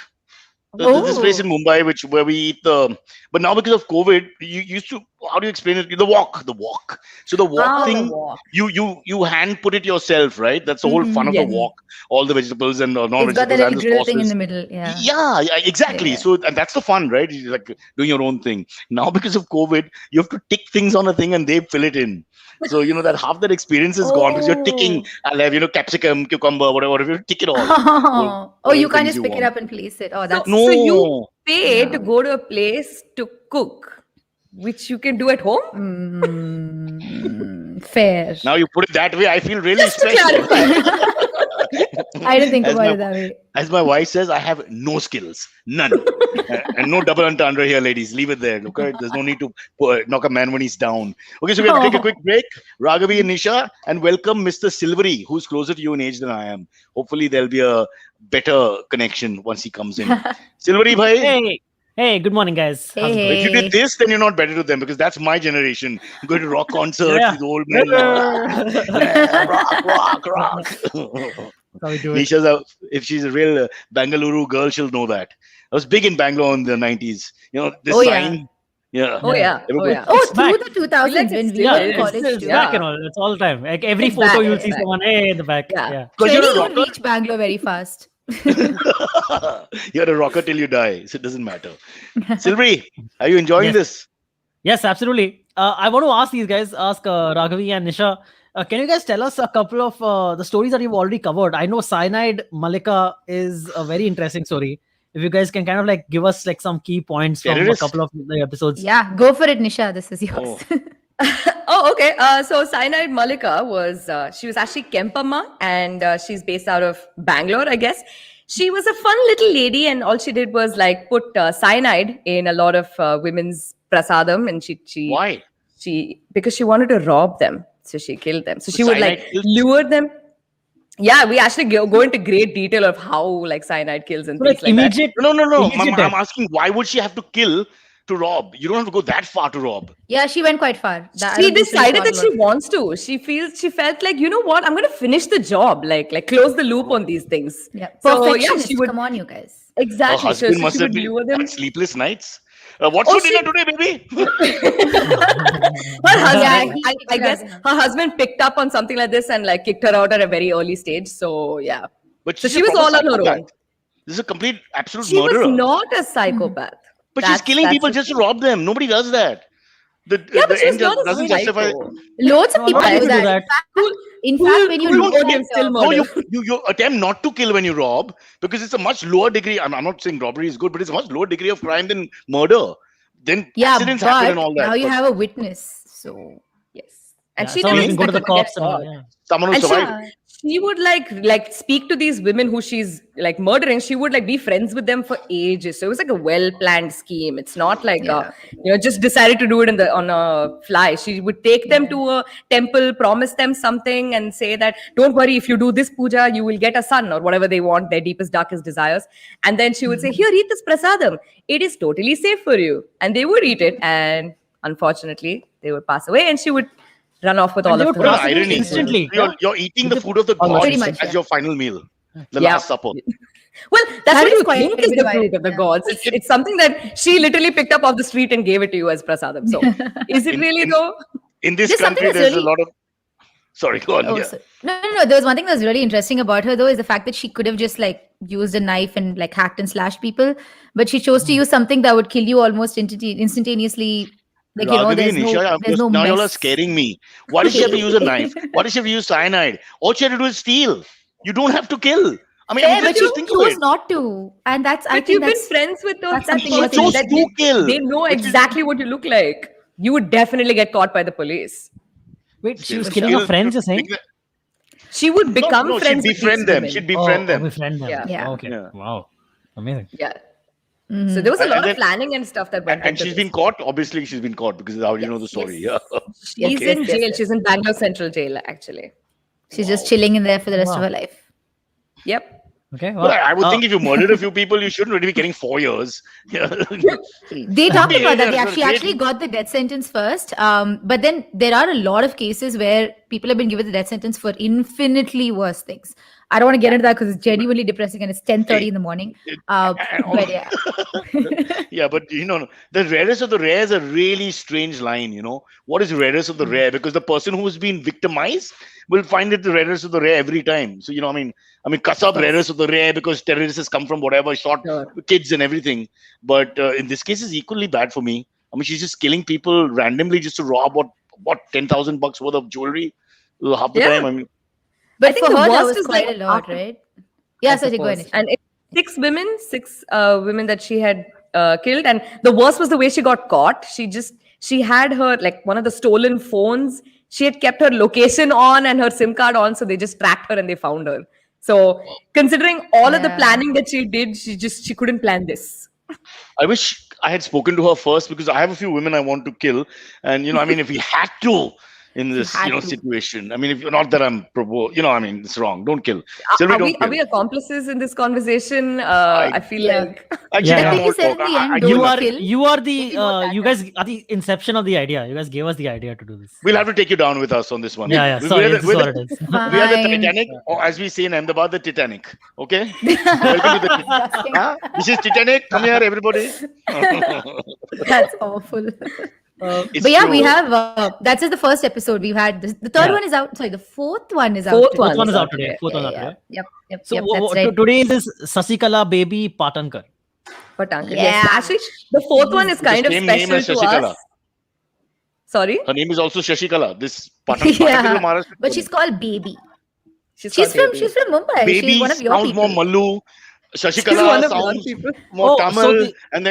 There's this place in Mumbai where we eat but now because of COVID, you used to, how do you explain it? The wok. So the wok thing, wok. you hand put it yourself, right? That's the whole fun of the wok. All the vegetables and It's got non-vegetables that and little the grill thing in sauces. the middle. Yeah. Yeah, exactly. Yeah. So and that's the fun, right? You're like doing your own thing. Now because of COVID, you have to tick things on a thing and they fill it in. So that half that experience is gone because you're ticking. I'll have capsicum, cucumber, whatever. You tick it all. Oh, you can't things just you pick it want. up and place it. Oh, that's So you pay Yeah. to go to a place to cook, which you can do at home. fair. Now you put it that way, I feel really Just to special. clarify. I didn't think As about my- it that way. As my wife says, I have no skills, none, and no double entendre here, ladies. Leave it there. Okay, there's no need to knock a man when he's down. Okay, so we have to take a quick break. Raghavi and Nisha, and welcome Mr. Silvery, who's closer to you in age than I am. Hopefully, there'll be a better connection once he comes in. Silvery, bhai. Hey, good morning, guys. How's it going? If you did this, then you're not better to them because that's my generation. Going to rock concerts, Yeah. these old men. Yeah, rock. That's how we do it. Nisha's if she's a real Bangalore girl, she'll know that. I was big in Bangalore in the 90s. This Oh, yeah. sign. Yeah. Oh yeah. Oh Everybody- yeah. Oh, It's back. through the 2000s when we Yeah, were in it's college It's too. yeah. back and all. It's all the time. Like every It's photo, back, you'll it's see back. someone in the back. Yeah. Yeah. Because Training you're a would rocker. reach Bangalore very fast. You're a rocker till you die. So it doesn't matter. Silvery, are you enjoying Yes. this? Yes, absolutely. I want to ask these guys, Raghavi and Nisha, can you guys tell us a couple of the stories that you've already covered? I know Cyanide Malika is a very interesting story. If you guys can kind of like give us like some key points from Terrorist. a couple of the episodes. Yeah, go for it, Nisha. This is yours. Oh. Oh, okay. So Cyanide Malika was she was actually Kempamma, and she's based out of Bangalore, I guess. She was a fun little lady, and all she did was like put cyanide in a lot of women's prasadam, and she Why? because she wanted to rob them, so she killed them. So she would Cyanide like kills? lure them. Yeah, we actually go into great detail of how like cyanide kills and So, things like like that. immediate. No. Immediate I'm death. asking, why would she have to kill to rob? You don't have to go that far to rob. Yeah, she went quite far. I She don't think decided thought that she about it. wants to. She felt like, you know what, I'm going to finish the job, like close the loop on these things. Yeah, So, yeah, perfectionist. she would- Come on, you guys. Her Exactly. So husband she must have would lure been them. sleepless nights. What's Oh, for dinner today, baby? Her husband, he I kicked her guess out. her husband picked up on something like this and like kicked her out at a very early stage. So yeah, But so she's she a was proper all on her psychopath. own. This is a complete, absolute She murderer. was not a psychopath. But she's killing people just to rob them. Nobody does that. Yeah, The but she was end not a doesn't justify. psycho. Loads of No, people not do people do that. that. In fact, when you who look don't at give still No, murder? you attempt not to kill when you rob because it's a much lower degree. I'm not saying robbery is good, but it's a much lower degree of crime than murder. Then yeah, accidents happen and all but that. now you but have a witness. So Yes, and Yeah, she someone who didn't can go to the second guess cops and all. God. Yeah. someone who And survived. she would like speak to these women who she's like murdering. She would like be friends with them for ages. So it was like a well planned scheme. It's not like Yeah. just decided to do it on a fly. She would take them to a temple, promise them something, and say that don't worry, if you do this puja, you will get a son or whatever they want, their deepest darkest desires. And then she would say, "Here, eat this prasadam. It is totally safe for you." And they would eat it, and unfortunately, they would pass away, and she would run off with And all they of would them. What an Possibly irony. instantly. You're eating the food of the Almost. gods Pretty much, as yeah. your final meal. The Yeah. Last Supper. Well, that's That what is you quite think is the divided, fruit of the yeah. gods. It's something that she literally picked up off the street and gave it to you as prasadam. So, is it really though? In this There's something country, that's there's really- a lot of. Sorry, go on. Oh, yeah. no. There was one thing that was really interesting about her, though, is the fact that she could have just like used a knife and like hacked and slashed people, but she chose to use something that would kill you almost instantaneously. Like Raghavi there's and no, Nisha, there's no now y'all are mess. scaring me. Why does she have to use a knife? Why does she have to use cyanide? All she had to do is steal. You don't have to kill. I mean, Fair, but just you think of chose it. not to, and that's I But think you've been that's friends with those that's that something She worth person chose that to kill. they know which is- exactly what you look like. You would definitely get caught by the police. Wait, she was Kill- killing her friends, you're saying? She would become No, friends she'd with befriend these them. women. She'd befriend them. Befriend them. Yeah. Yeah. Okay. Yeah. Wow. Amazing. Yeah. Mhm. So there was a And lot then- of planning and stuff that went And into she's this. been caught. Obviously, she's been caught because how you know the story. yes. Yeah. She's Yes, in yes, jail. yes. She's in Bangalore Central Jail, actually. she's just chilling in there for the rest of Wow. her life. Yep. Okay. Well, I would uh, think if you murdered a few people, you shouldn't really be getting 4 years. Yeah. They talked about that. Yeah, She great. actually got the death sentence first. But then there are a lot of cases where people have been given the death sentence for infinitely worse things. I don't want to get into that because it's genuinely depressing and it's 10:30 in the morning. But yeah. Yeah, but the rarest of the rare is a really strange line. What is rarest of the rare? Because the person who's been victimized will find it the rarest of the rare every time. So I mean, Kasab rarest of the rare because terrorists come from whatever, shot kids and everything. But in this case, is equally bad for me. I mean, she's just killing people randomly just to rob what $10,000 worth of jewelry half the time. I mean, But I think for the her, that worst was is quite like a lot, after- right? Yeah, I so go suppose. ahead. And it's six women that she had killed, and the worst was the way she got caught. She had her like one of the stolen phones. She had kept her location on and her SIM card on, so they just tracked her and they found her. So considering all of the Yeah. planning that she did, she couldn't plan this. I wish I had spoken to her first because I have a few women I want to kill, and I mean, if we had to in this had to. situation, I mean, if not that I'm I mean, it's wrong. Don't kill. Are Sylvie, we, don't are kill. we accomplices in this conversation? I feel Yeah. like Actually, Yeah, I yeah. have Like more you said in talk. the end, I don't give you up. are kill. you are the Maybe not that you guys are the inception of the idea. You guys gave us the idea to do this. We'll have to take you down with us on this one. Yeah, We- sorry, we're this the, is we're what the- it is. we are the Fine. Titanic, or as we say in Ahmedabad, the Titanic. Okay? Welcome to the Disgusting. Huh? This is Titanic. Come here, everybody. That's awful. It's But yeah, true. we have that's just the first episode we've had. The third Yeah. one is out. Sorry, the fourth one is out. Fourth today. one Fourth one is is out out today. today. Fourth one is out Yeah, today. Yep, So that's right. today is Sasikala baby Patankar. Patankar. Yeah. Yes, actually, the fourth one is With the kind of same name special as to Shashikala. us. Sorry, Her name is also Shashikala. This Yeah, Patankar is a Maharashtra but she's called Baby. she's She's called from Baby. Mumbai. Baby She's one of your sounds people. more Mallu. She's Shashikala one of your sounds people. more Oh, so Tamil, the- and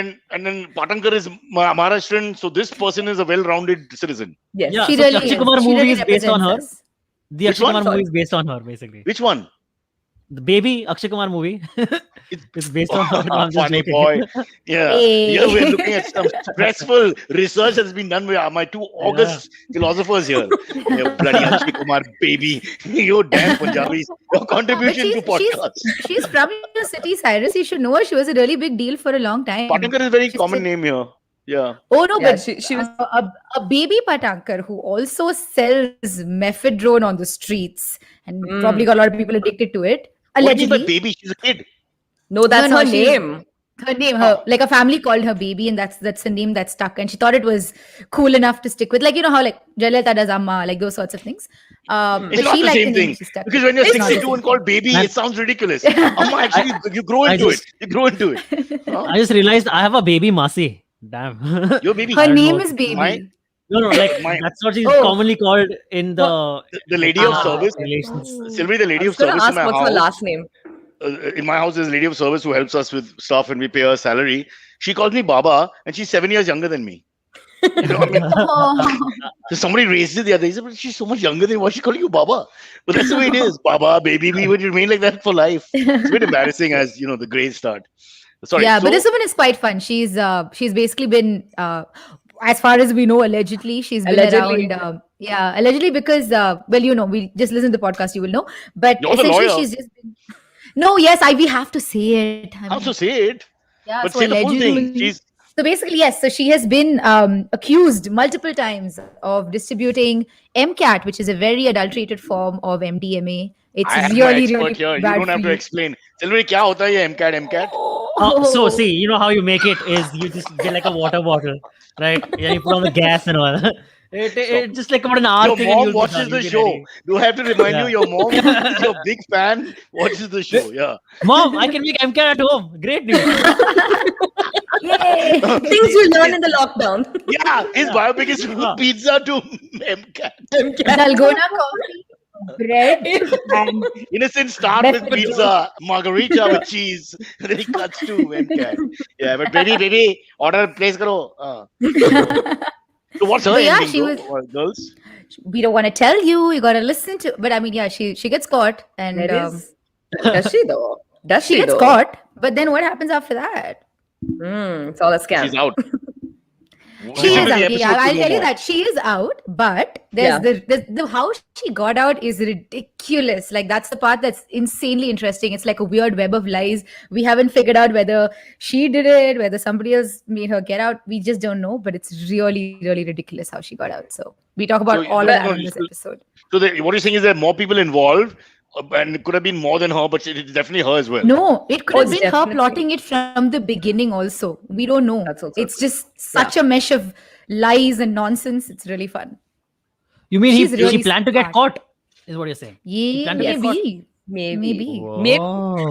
then Patankar is Maharashtrian. So this person is a well-rounded citizen. Yes. Yeah. She so really Akshay is. Kumar She movie really is based on her. represents us. The Which Akshay Kumar one? movie is based on her, basically. Which one? The baby Akshay Kumar movie is based on her. No, I'm just Funny joking. boy. Yeah. Hey. Here we're looking at some stressful research that has been done by my two August philosophers here. You bloody Akshay Kumar baby. You damn Punjabis. Your But contribution to podcast. she's from your city, Cyrus. You should know her. She was a really big deal for a long time. Patankar is a very She's common still- name here. Yeah. Oh no, Yeah, but she was- a baby Patankar who also sells mephedrone on the streets and probably got a lot of people addicted to it. What do you mean by Allegedly, baby? She's a kid. No, that's No, her she's- name. her name, like a family called her Baby, and that's the name that stuck. And she thought it was cool enough to stick with, like how like Jayalalitha does Amma, like those sorts of things. It's But not she the liked same the name. thing. She stuck Because with. when you're It's not the 62 and same called baby, Man. it sounds ridiculous. Amma, actually, you grow I into just- it. You grow into it. Huh? I just realized I have a baby Masi. Damn. Your baby. Her I don't name know. is Baby. My- No, like My- that's what she's Oh. commonly called in the The lady of service. relations. Sylvie, the lady I of was going to service ask in my what's her house. last name. In my house, there's a lady of service who helps us with stuff and we pay her salary. She calls me Baba and she's 7 years younger than me. I mean, Oh. so somebody raised it the other day. He said, but she's so much younger than why she calling you Baba? But that's the way it is. Baba, baby, we would remain like that for life. It's a bit embarrassing as, the grades start. Sorry. Yeah, so, but this woman is quite fun. She's basically been as far as we know, allegedly, she's been Allegedly. around. Allegedly because we just listen to the podcast, you will know. But You're the essentially, lawyer. she's just been. No, yes, we have to say it. I How mean, to say it? yeah, But so say the full thing. allegedly- She's So basically, yes. So she has been accused multiple times of distributing MCAT, which is a very adulterated form of MDMA. It's I have my really, expert really here. You bad don't have for to you. explain. Sylvie, kya hota hai MCAT, MCAT? So see, you know how you make it is you just get like a water bottle, right? Yeah, you put on the gas and all. It just like about an hour. Your thing and mom you'll be watches done, the you'll be show. ready. Do I have to remind Yeah. you? Your mom is your big fan. Watches the show. Yeah. Mom, I can make MCAT at home. Great news. Yay! Things you learn in the lockdown. Yeah. His biopic is Yeah. pizza to MCAT. Dalgona coffee, bread, and Innocent start with pizza, margarita with cheese, and then he cuts to MCAT. Yeah, but baby, order place karo. So what's her But yeah, ending, she though, was- girls? we don't want to tell you. You gotta listen to. But I mean, yeah, she gets caught, and There is. Does she though? Does she she gets though? caught. But then what happens after that? It's all a scam. She's out. She Listen is to the out. episode Yeah, to I'll know tell you more. that she is out, but there's the how she got out is ridiculous. Like that's the part that's insanely interesting. It's like a weird web of lies. We haven't figured out whether she did it, whether somebody else made her get out. We just don't know. But it's really, really ridiculous how she got out. So we talk about So, all of no, that no, in this episode. so what you're saying is there are more people involved, and it could have been more than her, but it's definitely her as well. No, it could have it's been her definitely- plotting it from the beginning. Also, we don't know. That's also It's just such a mesh of lies and nonsense. It's really fun. You mean She's she really planned to get smart. caught? Is what you're saying? Yeah, planned to get caught? maybe. Maybe. Whoa. Maybe.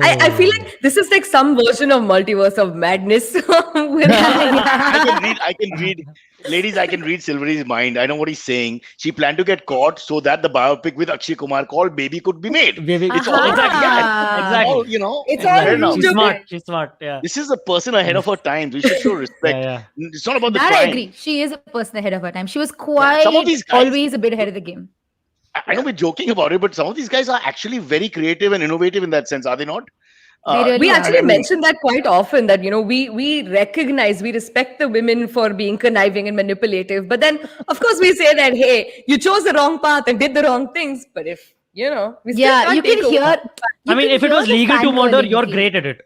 I feel like this is like some version of multiverse of madness. with I can read, ladies. I can read Silvery's mind. I know what he's saying. She planned to get caught so that the biopic with Akshay Kumar called "Baby" could be made. Baby, It's Aha. all Exactly. all, you know. It's fair all enough. She's Stupid. smart. She's smart. Yeah. This is a person ahead of her times. We should show respect. Yeah, It's not about the That crime. I agree. She is a person ahead of her time. She was quite Some of these guys- always a bit ahead of the game. I know we're joking about it, but some of these guys are actually very creative and innovative in that sense, are they not? They really We are. actually mention that quite often that, you know, we recognize, we respect the women for being conniving and manipulative. But then, of course, we say that, hey, you chose the wrong path and did the wrong things. But if, you know, we still Yeah, can't you take can away- hear. I mean, if it was legal to murder, you're great at it.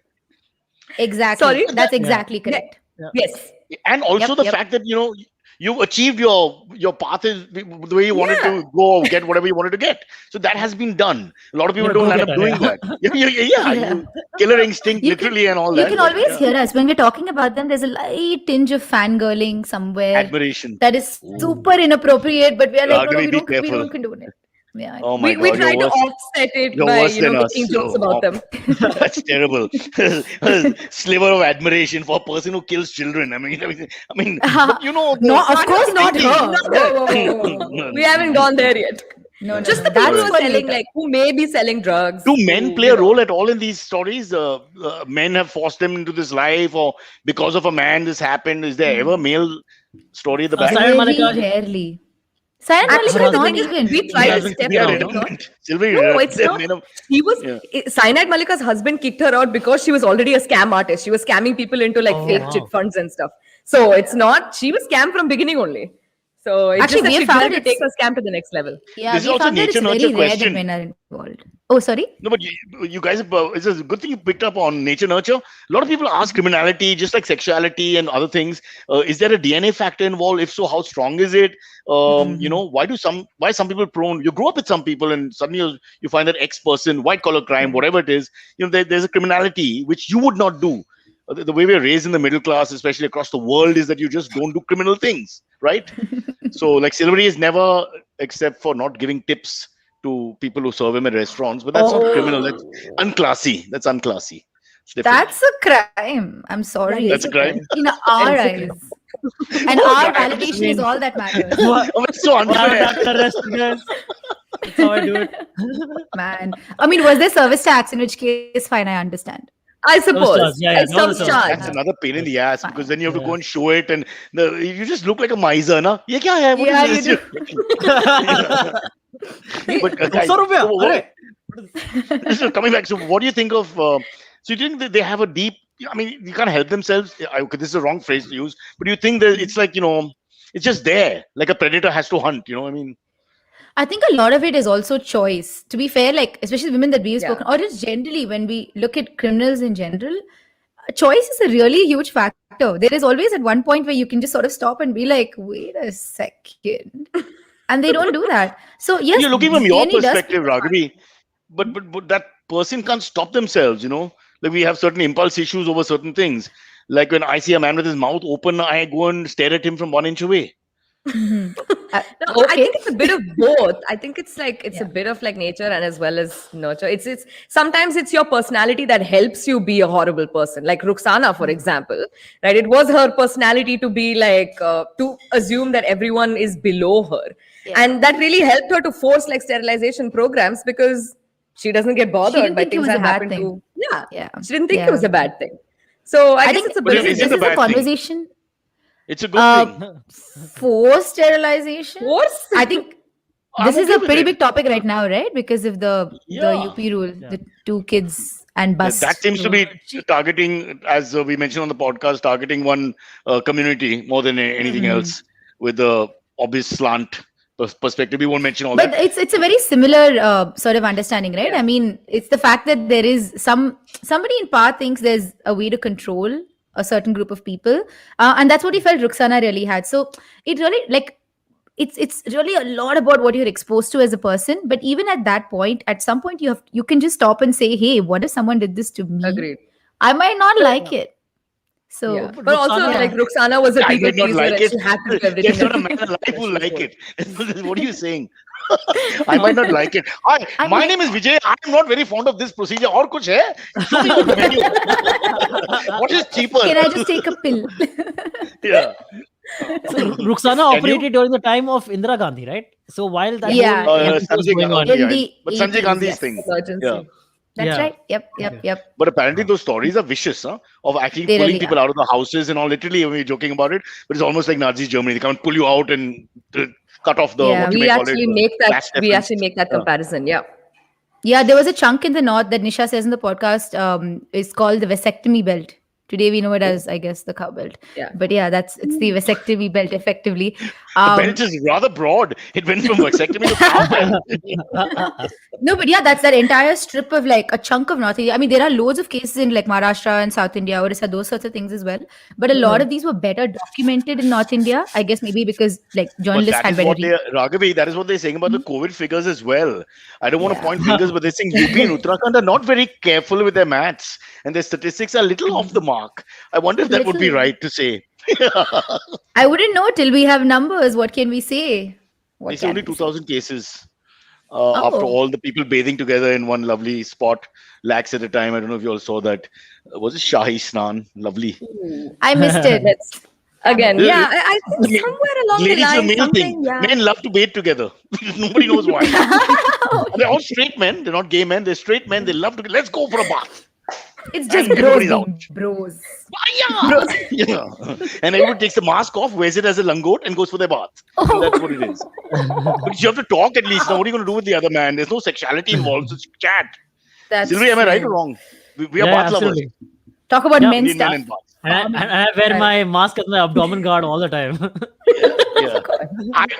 Exactly. Sorry? That's exactly correct. Yes. And also Yep, the yep. fact that, you know, you've achieved your path is the way you wanted to go, get whatever you wanted to get. So that has been done. A lot of people You're a don't end up go-getter, doing that. Yeah. Yeah. Killer instinct, You literally, and all You that. can but, always yeah. hear us when we're talking about them. There's a light tinge of fangirling somewhere Admiration. that is super inappropriate, but we are like, no, Raghavi, we be don't, we careful. don't condone it. Yeah. Oh my We God, try you're to worse. offset it You're by, worse you know, than us. making jokes Oh, about them. That's terrible. Sliver of admiration for a person who kills children. I mean, but you know, No, of course not thinking. her. Whoa. We haven't gone there yet. No, Just the that's people who for are selling, later. like, who may be selling drugs. Do men who, play you a know, role at all in these stories? Men have forced them into this life, or because of a man this happened? Is there ever a male story at the back? Sayan Very Malika- rarely. Sayan Actually, Malika the not thing is, even. we try to husband step Yeah, out, in. no? redundant. Sylvie, No, it's not. men have- She was Yeah. Cyanide Malika's husband kicked her out because she was already a scam artist. She was scamming people into like Oh, fake wow. chit funds and stuff. So it's not. She was scammed from beginning only. So it's Actually, just that we she have found decided to take it's- her scam to the next level. Yeah, This is we also found that it's nature very nurture rare question. that men are involved. Oh, sorry? No, but you guys, it's a good thing you picked up on nature nurture. A lot of people ask criminality, just like sexuality and other things. Is there a DNA factor involved? If so, how strong is it? You know, why some people prone? You grow up with some people, and suddenly you find that X person, white collar crime, whatever it is. You know, there's a criminality which you would not do. The way we're raised in the middle class, especially across the world, is that you just don't do criminal things, right? So, like Silvery is never, except for not giving tips to people who serve him at restaurants, but that's not criminal. That's unclassy. That's unclassy. It's different. That's a crime. I'm sorry. That's a crime. In our eyes. And Oh, our God. validation is all that matters. What? Oh, it's so What unfair. happened to the rest of us? That's how I do it. Man. I mean, was there service tax? In which case, fine, I understand. I suppose. charge. Yeah, It's no, some it's a- charge. That's another pain in the ass Fine. because then you have to go Yeah. and show it, and you just look like a miser, na? Ye kya hai? What Yeah, is you this? But guys, 200 rupiya. so what- Arre. so coming back, so what do you think of? So you think that they have a deep? I mean, you can't help themselves. This is the wrong phrase to use, but do you think that it's like, you know, it's just there, like a predator has to hunt? You know, I mean, I think a lot of it is also choice. To be fair, like especially women that we've Yeah. spoken, or just generally when we look at criminals in general, choice is a really huge factor. There is always at one point where you can just sort of stop and be like, wait a second. And they don't do that. So yes, you're looking from your DNA does perspective, play a part. Raghavi, but that person can't stop themselves. You know, like we have certain impulse issues over certain things. Like when I see a man with his mouth open, I go and stare at him from 1 inch away. Mhm. No, I Okay. think it's a bit of both. I think it's like it's a Yeah. bit of like nature and as well as nurture. It's sometimes it's your personality that helps you be a horrible person. Like Ruxana, for example, right? It was her personality to be like to assume that everyone is below her, Yeah. and that really helped her to force like sterilization programs because she doesn't get bothered didn't by think it things was that a bad happen thing. to. Yeah, Yeah. she didn't think Yeah. it was a bad thing. So I guess think it's a But bit it of is this a is a bad thing. conversation It's a good Uh, thing. for sterilization. force. I think I'm this is okay a with pretty it. big topic right now, right? Because of the Yeah. UP rule, Yeah. the 2 kids and bust. That seems to be targeting, as we mentioned on the podcast, targeting one community more than anything else, with the obvious slant perspective. We won't mention all But that. it's a very similar sort of understanding, right? I mean, it's the fact that there is somebody in power thinks there's a way to control a certain group of people, and that's what he felt Rukhsana really had. So it really it's really a lot about what you're exposed to as a person. But even at that point, at some point, you can just stop and say, hey, what if someone did this to me? Agreed. I might not like it. So, Yeah. But also, Rukhsana- like Rukhsana was a I people did not pleaser like and it. she had to do everything. There's not a man alive who like it. What are you saying? I might not like it. I My mean- name is Vijay. I'm not very fond of this procedure. Or kuch hai? Show me your menu. What is cheaper? can I just take a pill? Yeah. So Rukhsana operated during the time of Indira Gandhi, right? So while that Yeah. whole emphasis was Sanjay going on, Gandhi. In the But Sanjay 80s, Gandhi's yes. thing. Emergency. Yeah. That's Yeah. right. Yep. But apparently those stories are vicious, of actually They pulling really people out of the houses and all. Literally, we're joking about it, but it's almost like Nazi Germany. They come and pull you out and cut off the. Yeah. what you We may call actually it, make that. flash We weapons. actually make that Yeah. comparison. Yeah. Yeah, there was a chunk in the north that Nisha says in the podcast. It's called the vasectomy belt. Today we know it as, I guess, the cow belt. Yeah. But yeah, it's the vasectomy belt effectively. The belt is rather broad. It went from vasectomy to cow belt. No, but yeah, that's that entire strip of like a chunk of North India. I mean, there are loads of cases in like Maharashtra and South India, Orissa, those sorts of things as well. But a lot of these were better documented in North India. I guess maybe because like But journalists that had is better what reach. Raghavi, that is what they're saying about the COVID figures as well. I don't want to point fingers, but they're saying UP and Uttarakhand are not very careful with their maths, and their statistics are a little off the mark. I wonder if that would be Little. right to say. I wouldn't know till we have numbers. What can we say? What They say only can we say? 2,000 cases after Oh. all the people bathing together in one lovely spot, lakhs at a time. I don't know if you all saw that. Was it Shahi Snan? Lovely. I missed it. Let's again. Yeah. I think La- somewhere along the Ladies, the line, male something. thing. Yeah. Men love to bathe together. Nobody knows why. And they're all straight men. They're not gay men. They're straight men. They love to. Let's go for a bath. It's just And bros everybody's being out. bros. Yeah. And everyone takes the mask off, wears it as a langot, and goes for their bath. And that's what it is. But you have to talk at least. Now, what are you going to do with the other man? There's no sexuality involved. It's chat. That's Sylvie, am I right or true. wrong? We are Yeah, bath lovers. absolutely. Talk about Yeah, men's Indian men stuff. in baths. And I wear my mask as my abdomen guard all the time. Yeah.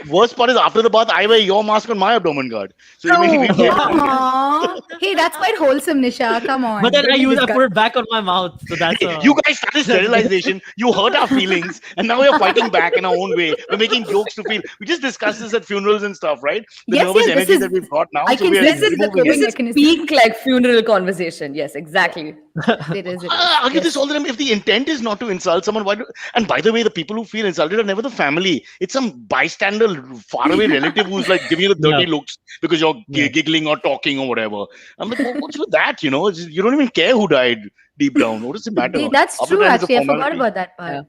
Worst part is after the bath, I wear your mask on my abdomen guard. So you make me feel Aw. Hey, that's quite wholesome, Nisha. Come on. But then Don't be I disgust- put it back on my mouth. So that's You guys started sterilization. You hurt our feelings, and now we're fighting back in our own way. We're making jokes to feel. We just discussed this at funerals and stuff, right? The Yes, nervous yes, this energy is- that we've got now. I so can we are sense it in the removing coping it. This is mechanism. peak like funeral conversation. Yes, exactly. It is. Argue Yes. this all the time. If the intent is not to insult someone, why do? And by the way, the people who feel insulted are never the family. It's some bystander, faraway relative who's like giving you the dirty Yeah. looks because you're Yeah. giggling or talking or whatever. I'm like, what's with that? You don't even care who died deep down. What does it matter? That's After true, that, it's a actually. I forgot formality. about that part.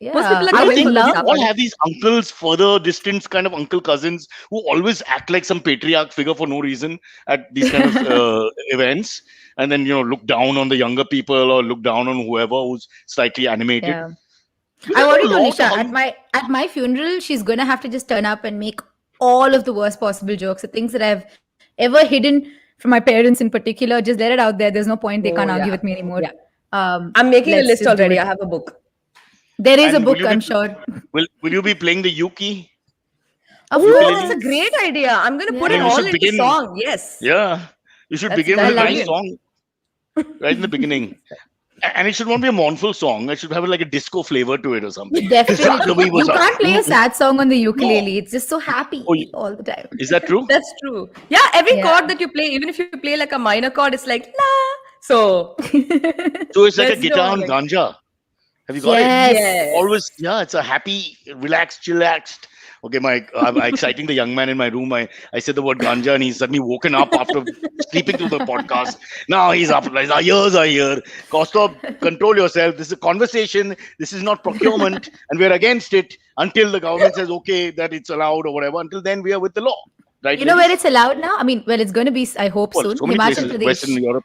Yeah. Most people are I coming think from we the love. south. all have these uncles, further distance kind of uncle cousins who always act like some patriarch figure for no reason at these kind of events, and then look down on the younger people or look down on whoever who's slightly animated. Yeah. You I never already told know Nisha how- at my funeral, she's gonna have to just turn up and make all of the worst possible jokes, the things that I've ever hidden from my parents in particular. Just let it out there. There's no point. They Oh, can't argue yeah. with me anymore. Yeah. I'm I'm making a Let's list just do already. it. I have a book. There is a And will book, you be- I'm sure. Will you be playing the Yuki? Of Oh, course. that's a great idea. I'm going to put Yeah. it You all should into begin- song. Yes. Yeah, you should That's begin with a nice brilliant. song right in the beginning, and it should not be a mournful song. It should have like a disco flavor to it or something. Definitely. Raghavi You was up. can't play a sad song on the ukulele. It's just so happy Oh, you- all the time. Is that true? That's true. Yeah, every Yeah. chord that you play, even if you play like a minor chord, it's like la. So So it's like a Let's guitar do on it. ganja. Have you got it? Yes. yes. Always, yeah, it's a happy, relaxed, chillaxed. Okay, I'm exciting the young man in my room. I said the word ganja and he's suddenly woken up after sleeping through the podcast. Now he's up. His ears are here. Costa, control yourself. This is a conversation. This is not procurement. And we're against it until the government says, okay, that it's allowed or whatever. Until then, we are with the law. Right? You know where ladies? it's allowed now? I mean, well, it's going to be, I hope Well, soon. so many Himachal places, Pradesh. Western Europe.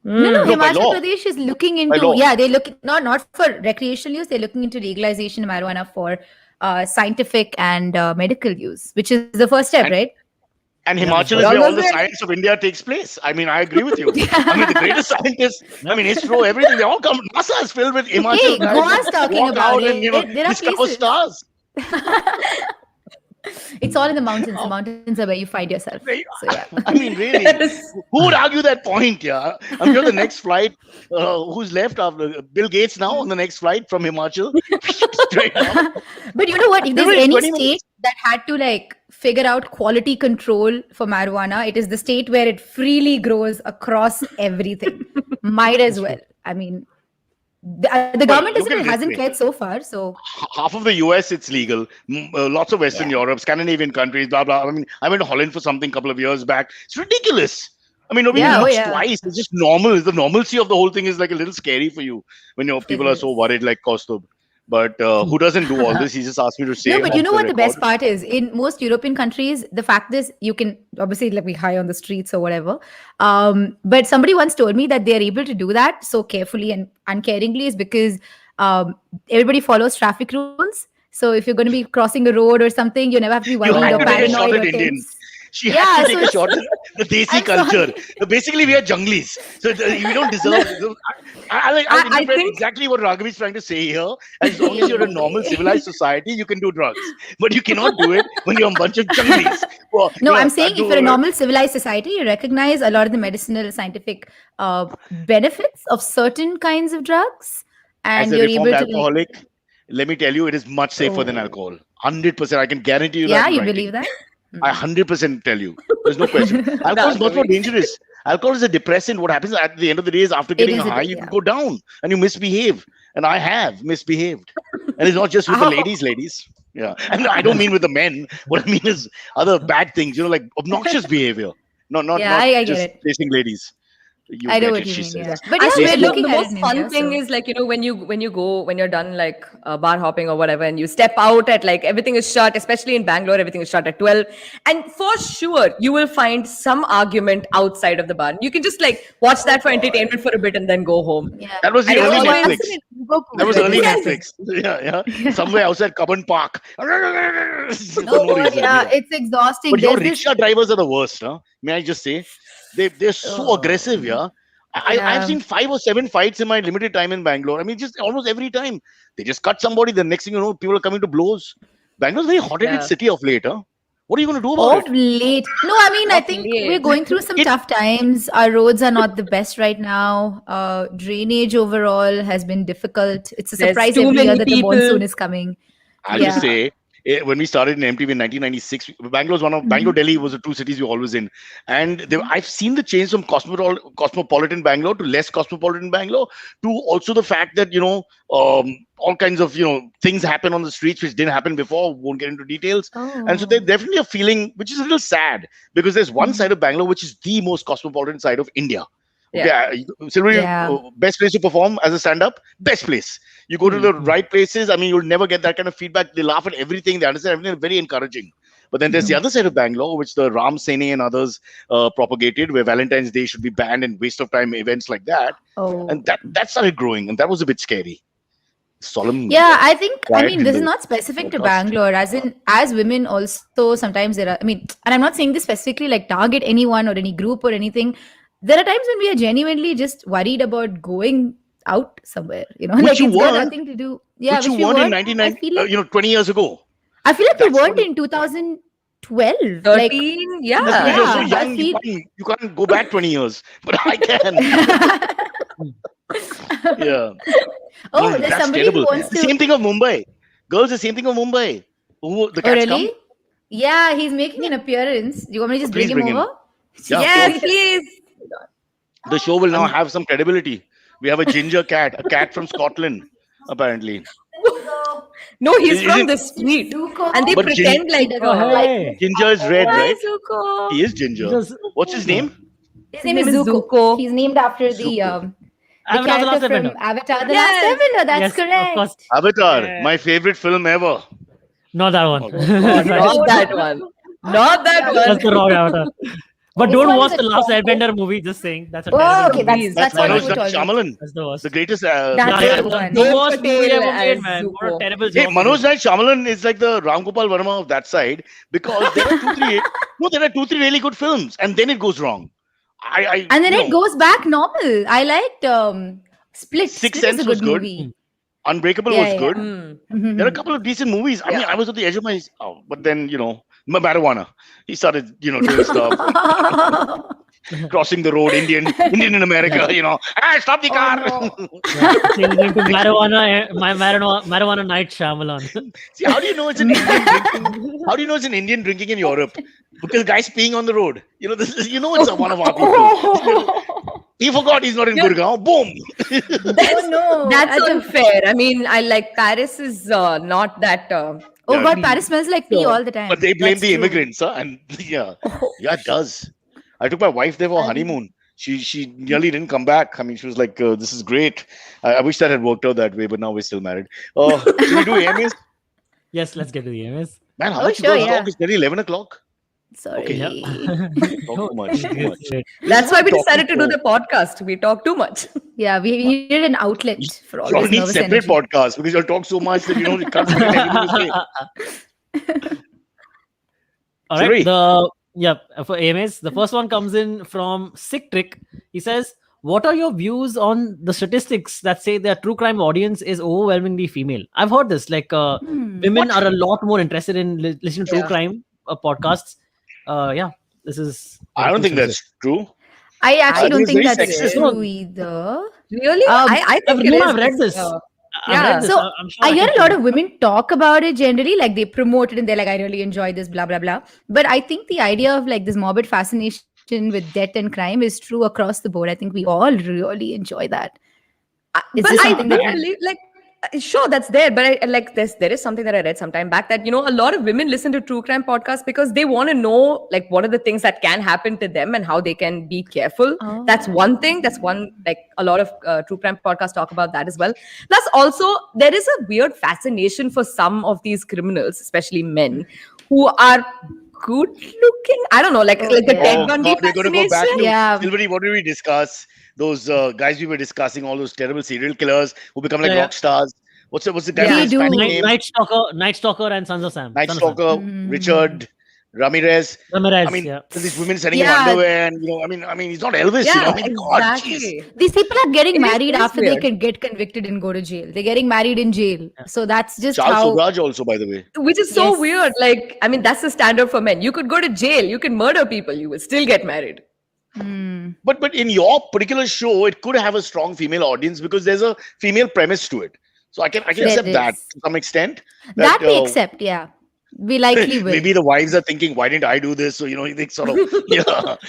No, No, by Himachal law. Pradesh is looking By into, law. yeah, they look not for recreational use, they're looking into legalization of marijuana for scientific and medical use, which is the first step, And- right? And Yeah, Himachal is Wrong where all the was it? science of India takes place. I mean, I agree with you. I mean, the greatest scientists, I mean, ISRO, everything, they all come. NASA is filled with Himachal Hey, guys Goa's who talking walk about out and, it. There are discover places. stars. It's all in the mountains. The mountains are where you find yourself. So yeah. I mean, really, Yes. who would argue that point? Yeah, I'm sure the next flight, who's left after Bill Gates now on the next flight from Himachal, straight up. But you know what? If there's Every any 20 state minutes. that had to like figure out quality control for marijuana, it is the state where it freely grows across everything. Might as well. I mean, the government look at it this hasn't way. cared so far. So Half of the US it's legal. Lots of Western Yeah. Europe, Scandinavian countries, blah blah. I mean, I went to Holland for something a couple of years back. It's ridiculous. I mean, nobody Yeah, oh looks yeah. twice. It's just normal. The normalcy of the whole thing is like a little scary for you when people are so is. worried, like Kaustubh. But who doesn't do all this? He just asked me to say. no, but you off know what the best record. part is? In most European countries, the fact is you can obviously like be high on the streets or whatever. But somebody once told me that they are able to do that so carefully and uncaringly is because everybody follows traffic rules. So if you're going to be crossing a road or something, you never have to be worried had or to take a shot paranoid at or Indians. tense. She Yeah, had to so take a it's- shot at the Desi I'm culture. sorry. So basically, we are junglis. So we don't deserve. I I interpret think- exactly what Raghav is trying to say here. As long as you're a normal civilized society, you can do drugs, but you cannot do it when you're a bunch of junglis. Well, No, you I'm know, saying if you're a normal civilized society, you recognize a lot of the medicinal, scientific benefits of certain kinds of drugs, as and a you're reformed able to. alcoholic, let me tell you, it is much safer than Oh. alcohol. 100%. I can guarantee you that. Yeah, in you writing. believe that? I 100% tell you. There's no question. Alcohol is much more dangerous. Alcohol is a depressant. What happens at the end of the day is after getting is a high, bit, you yeah. go down and you misbehave. And I have misbehaved. And it's not just with the ladies. Yeah. And I don't mean with the men. What I mean is other bad things, like obnoxious behavior. Not Yeah, I get just it. chasing ladies. You I know get what it, you she mean. says. Yeah. But I yeah, think we're the looking at it most in fun India, thing so- is like when you're done like bar hopping or whatever, and you step out at like everything is shut, especially in Bangalore, everything is shut at 12, and for sure you will find some argument outside of the bar. You can just like watch that for entertainment for a bit and then go home. Yeah. That was the And it's early always- Netflix. That was early Yes. Netflix. Yeah. Somewhere outside Cubbon Park. For Oh, no God, reason, yeah, it's exhausting. But your There's this- rickshaw drivers are the worst, huh? May I just say? They're so Oh. aggressive, yeah. I've Yeah. seen 5 or 7 fights in my limited time in Bangalore. I mean, just almost every time. They just cut somebody, the next thing you know, people are coming to blows. Bangalore's a very hot-headed Yeah. city of late, huh? What are you going to do about Of it? late. No, I mean, I Of think late. we're going through some tough times. Our roads are not the best right now. Drainage overall has been difficult. It's a There's surprise too every year many that people. the monsoon is coming. I'll Yeah. just say, when we started in MTV in 1996, Bangalore, Delhi was the two cities we were always in. And I've seen the change from cosmopolitan Bangalore to less cosmopolitan Bangalore, to also the fact that, all kinds of, things happen on the streets which didn't happen before. Won't get into details. And so there's definitely a feeling which is a little sad, because there's one side of Bangalore which is the most cosmopolitan side of India. Okay, Silvery, Yeah. best place to perform as a stand-up, best place. You go to the right places. I mean, you'll never get that kind of feedback. They laugh at everything. They understand everything. Very encouraging. But then there's the other side of Bangalore, which the Ram Seni and others propagated, where Valentine's Day should be banned and waste of time events like that. Oh. And that started growing, and that was a bit scary. Solemn. Yeah, I think, I quiet mean, this is Hindu not specific to podcast. Bangalore, as women also sometimes there are, I mean, and I'm not saying this specifically like target anyone or any group or anything. There are times when we are genuinely just worried about going out somewhere, Which like you it's got weren't. nothing to do. Yeah, which you which we weren't in weren't. 99, I feel like, 20 years ago. I feel like we that's weren't what- in 2012. Like, 13, Because yeah. you're so I young, feel- you can't go back 20 years. But I can. Yeah. oh, No, there's that's somebody terrible. who wants to. Same thing of Mumbai. Girls, the same thing of Mumbai. The Oh, cats really? come. Yeah, he's making an appearance. Do you want me to just Please bring him bring him. over? Yeah, of Yes, course. please. The show will now have some credibility. We have a ginger cat, a cat from Scotland, apparently. No, he's Is from it- the street. Zuko. And they But pretend like Oh, hey. Ginger is red, Hi, right? Zuko. He is ginger. Just- What's his name? His name is Zuko. He's named after the Zuko. Avatar: The character Last from Airbender. Avatar: The Yes. Last Airbender. That's Yes, of correct. course. Avatar, Yeah. my favorite film ever. Not that one. Oh, That's right. Not that one. Not that one. That's the wrong Avatar. But This don't one watch is the a last top- Airbender movie. Just saying, that's a Oh, terrible okay, movie. that's what Manoj you told me. Shyamalan, That's the worst. the greatest. That's Yeah, the the one. Dev worst movie Patel ever made, as man. What a Zuko. terrible Hey, job. Manoj Shyamalan is like the Ram Gopal Verma of that side, because there are No, there are 2-3 really good films, and then it goes wrong. And then you it know, goes back normal. I liked Split. Sixth Split is a Sense was good good. movie. Unbreakable Yeah, was yeah. good. Hmm. There are a couple of decent movies. I mean, I was at the edge of my. Oh, but then marijuana. He started, doing stuff, crossing the road, Indian in America. Hey, stop the car. Yeah, changing into marijuana night Shyamalan. See, how do you know it's an Indian drinking? How do you know it's an Indian drinking in Europe? Because guys peeing on the road. This is, it's one of our people. He forgot he's not in Gurgaon. Boom. That's, no, that's that's a- unfair. I mean, I like Paris is not that. Oh Yeah, God, I Paris smells like tea So- all the time. But they blame That's the true. immigrants, huh? And yeah, it does. I took my wife there for honeymoon. She nearly didn't come back. I mean, she was like, "This is great." I wish that had worked out that way, but now we're still married. Should we do AMAs? Yes, let's get to the AMS. Man, how Oh, much sure, you guys yeah. talk? It's nearly 11 o'clock. Sorry. Okay, Talk too much. Too much. That's why we Talking decided to do for- the podcast. We talk too much. Yeah, we needed an outlet for all You all this need nervous separate energy. podcasts because you'll talk so much that you can't forget anything to say. All Sorry. right. For AMS, the first one comes in from Sick Trick. He says, "What are your views on the statistics that say their true crime audience is overwhelmingly female?" I've heard this. Like, women are a lot more interested in listening to true Yeah. crime podcasts. This is. I don't think that's true. I actually I don't think think it's very that's sexist. true either. Really? I think it is. I've read this. I've yeah. read this. So I'm sure I hear can a lot tell. of women talk about it generally, like they promote it and they're like, I really enjoy this, blah, blah, blah. But I think the idea of like this morbid fascination with death and crime is true across the board. I think we all really enjoy that. It's But just I something that believe, like, sure, that's there. But I like this. There is something that I read sometime back that a lot of women listen to true crime podcasts because they want to know like what are the things that can happen to them and how they can be careful. Oh. That's one thing. That's one, like a lot of true crime podcasts talk about that as well. Plus, also there is a weird fascination for some of these criminals, especially men, who are good looking. I don't know, like the yeah. Ted Oh, Bundy God, we're going to go back fascination. to Yeah. Silvery. What did we discuss? Those guys we were discussing, all those terrible serial killers who become like Yeah, yeah. rock stars. What's the guy They with do. Spanish name? Night Stalker, and Sons of Sam. Night Son of Sam. Stalker, Richard Ramirez. Ramirez, I mean, yeah. these women sending Yeah. him underwear, and I mean, he's not Elvis. Yeah, I mean, God, exactly. jeez. these people are getting It is- married it is after they weird. can get convicted and go to jail. They're getting married in jail. So that's just Charles how. Suraj also, by the way. Which is so Yes. weird. Like, I mean, that's the standard for men. You could go to jail, you can murder people, you will still get married. Hmm. But in your particular show, it could have a strong female audience because there's a female premise to it. So I can There accept that is. to some extent. That we uh, accept, yeah. We likely will. Maybe the wives are thinking, why didn't I do this? So they sort of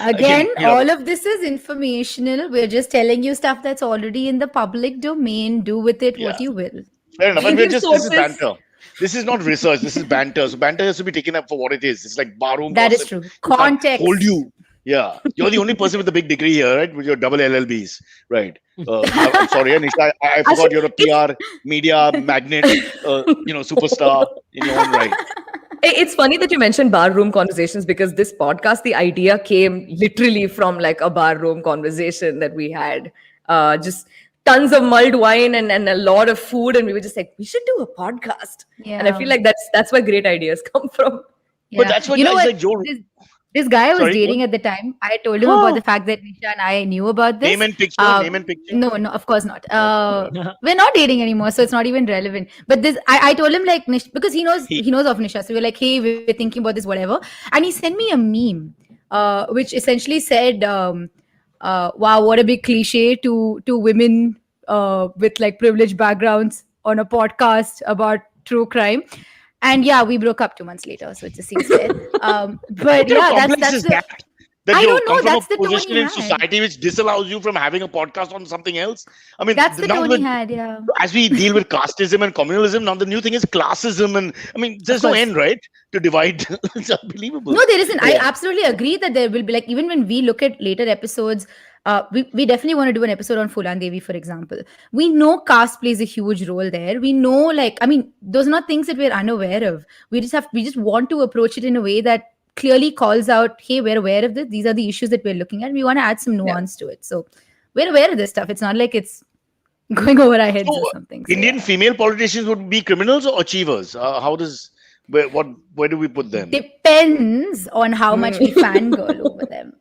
Again, again, all of this is informational. We're just telling you stuff that's already in the public domain. Do with it what Yeah. you will. Fair enough. And Indian this is sources. banter. This is not research. This is banter. So banter has to be taken up for what it is. It's like barroom. That is gossip. true. You can't Context. Hold you. Yeah, you're the only person with a big degree here, right? With your double LLBs, right? I'm sorry, Anisha. I forgot you're a PR media magnet, superstar in your own right. It's funny that you mentioned barroom conversations because this podcast, the idea came literally from like a barroom conversation that we had. Just tons of mulled wine and a lot of food, and we were just like, we should do a podcast. And I feel like that's where great ideas come from. But that's what you know guys what? like Joe. This guy I was Sorry, dating at the time, I told him about the fact that Nisha and I knew about this. Name and picture. Name and picture. No, of course not. We're not dating anymore, so it's not even relevant. But this, I told him like because he knows of Nisha, so we're like, hey, we're thinking about this, whatever. And he sent me a meme, which essentially said, "Wow, what a big cliche to women with like privileged backgrounds on a podcast about true crime." And yeah, we broke up 2 months later, so it's a cease there. But yeah, that's the. That I you don't know, come from that's a the tone position he in had. society which disallows you from having a podcast on something else. I mean, That's the now tone that- he had, yeah. as we deal with casteism and communalism, now the new thing is classism, and I mean, there's no course. end, right? To divide. It's unbelievable. No, there isn't. I Yeah. absolutely agree that there will be like even when we look at later episodes, we definitely want to do an episode on Fulan Devi, for example. We know caste plays a huge role there. We know, like, I mean, those are not things that we're unaware of. We just want to approach it in a way that clearly calls out, hey, we're aware of this. These are the issues that we're looking at. We want to add some nuance to it. So we're aware of this stuff. It's not like it's going over our heads So, or something. So, Indian female politicians would be criminals or achievers? How does Where do we put them? Depends on how much we fangirl over them.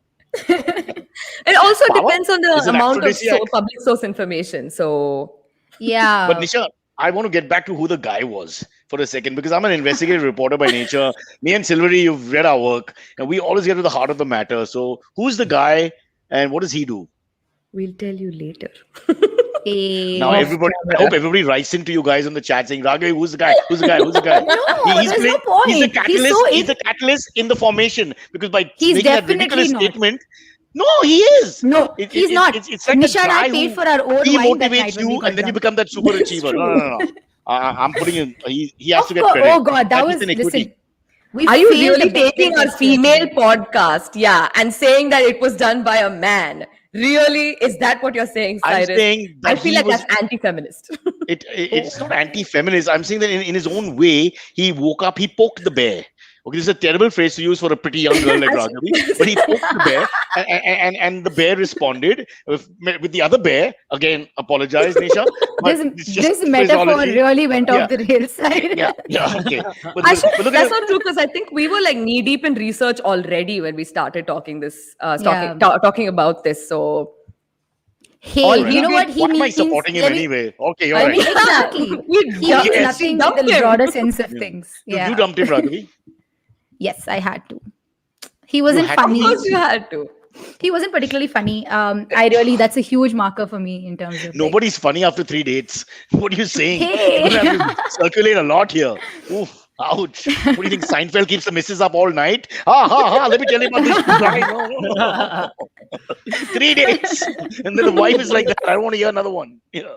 It also Power depends on is the an amount of aphrodisiac. public source information. So Yeah. But Nisha, I want to get back to who the guy was for a second because I'm an investigative reporter by nature. Me and Silvery, you've read our work, and we always get to the heart of the matter. So, who's the guy, and what does he do? we'll tell you later. Now, Eh, everybody, I hope everybody writes into you guys on the chat saying, "Raghavi, who's the guy? Who's the guy? Who's the guy?" No, He's there's no playing- He's the point. catalyst. He's so He's the catalyst in the formation because by He's making that definitely ridiculous not. statement, no, he is. No, he's not. It's like Nisha a and I guy paid who for our own he wine that motivates night when we you, got and then you drunk. become that super It's achiever. true. No. I'm putting in. He has Of to get course. credit. Oh God, that That's was an equity. listen. We Are you failed really the big taking our business female yesterday. podcast, yeah, and saying that it was done by a man? Really? Is that what you're saying, I'm Cyrus? saying that I feel he like was. that's anti-feminist. It's not anti-feminist. I'm saying that in his own way, he woke up. He poked the bear. Okay, this is a terrible phrase to use for a pretty young girl like Raghavi, but he poked the bear, and the bear responded with the other bear. Again, apologize, Nisha. But it's just This metaphor phraseology. really went Yeah. off the rail side. Yeah, okay. But Actually, look at that's the- not true because I think we were like knee deep in research already when we started talking Yeah. talking about this. So Hey, All right. you know what he Why am I means? supporting him Let me- anyway? Okay, you're I right. mean, Exactly. we He dumped- means Yes. nothing dumped in the him. broader sense of Yeah. things. You Yeah. dumped him, Raghavi. Yes, I had to. He wasn't had to? Of funny. course, you had to. He wasn't particularly funny. That's a huge marker for me in terms of like, Nobody's funny after 3 dates. What are you saying? Hey. You're gonna have to circulate a lot here. Oof, ouch. What do you think? Seinfeld keeps the missus up all night? Let me tell you about this guy. No. 3 dates. And then the wife is like that. I don't want to hear another one. Yeah.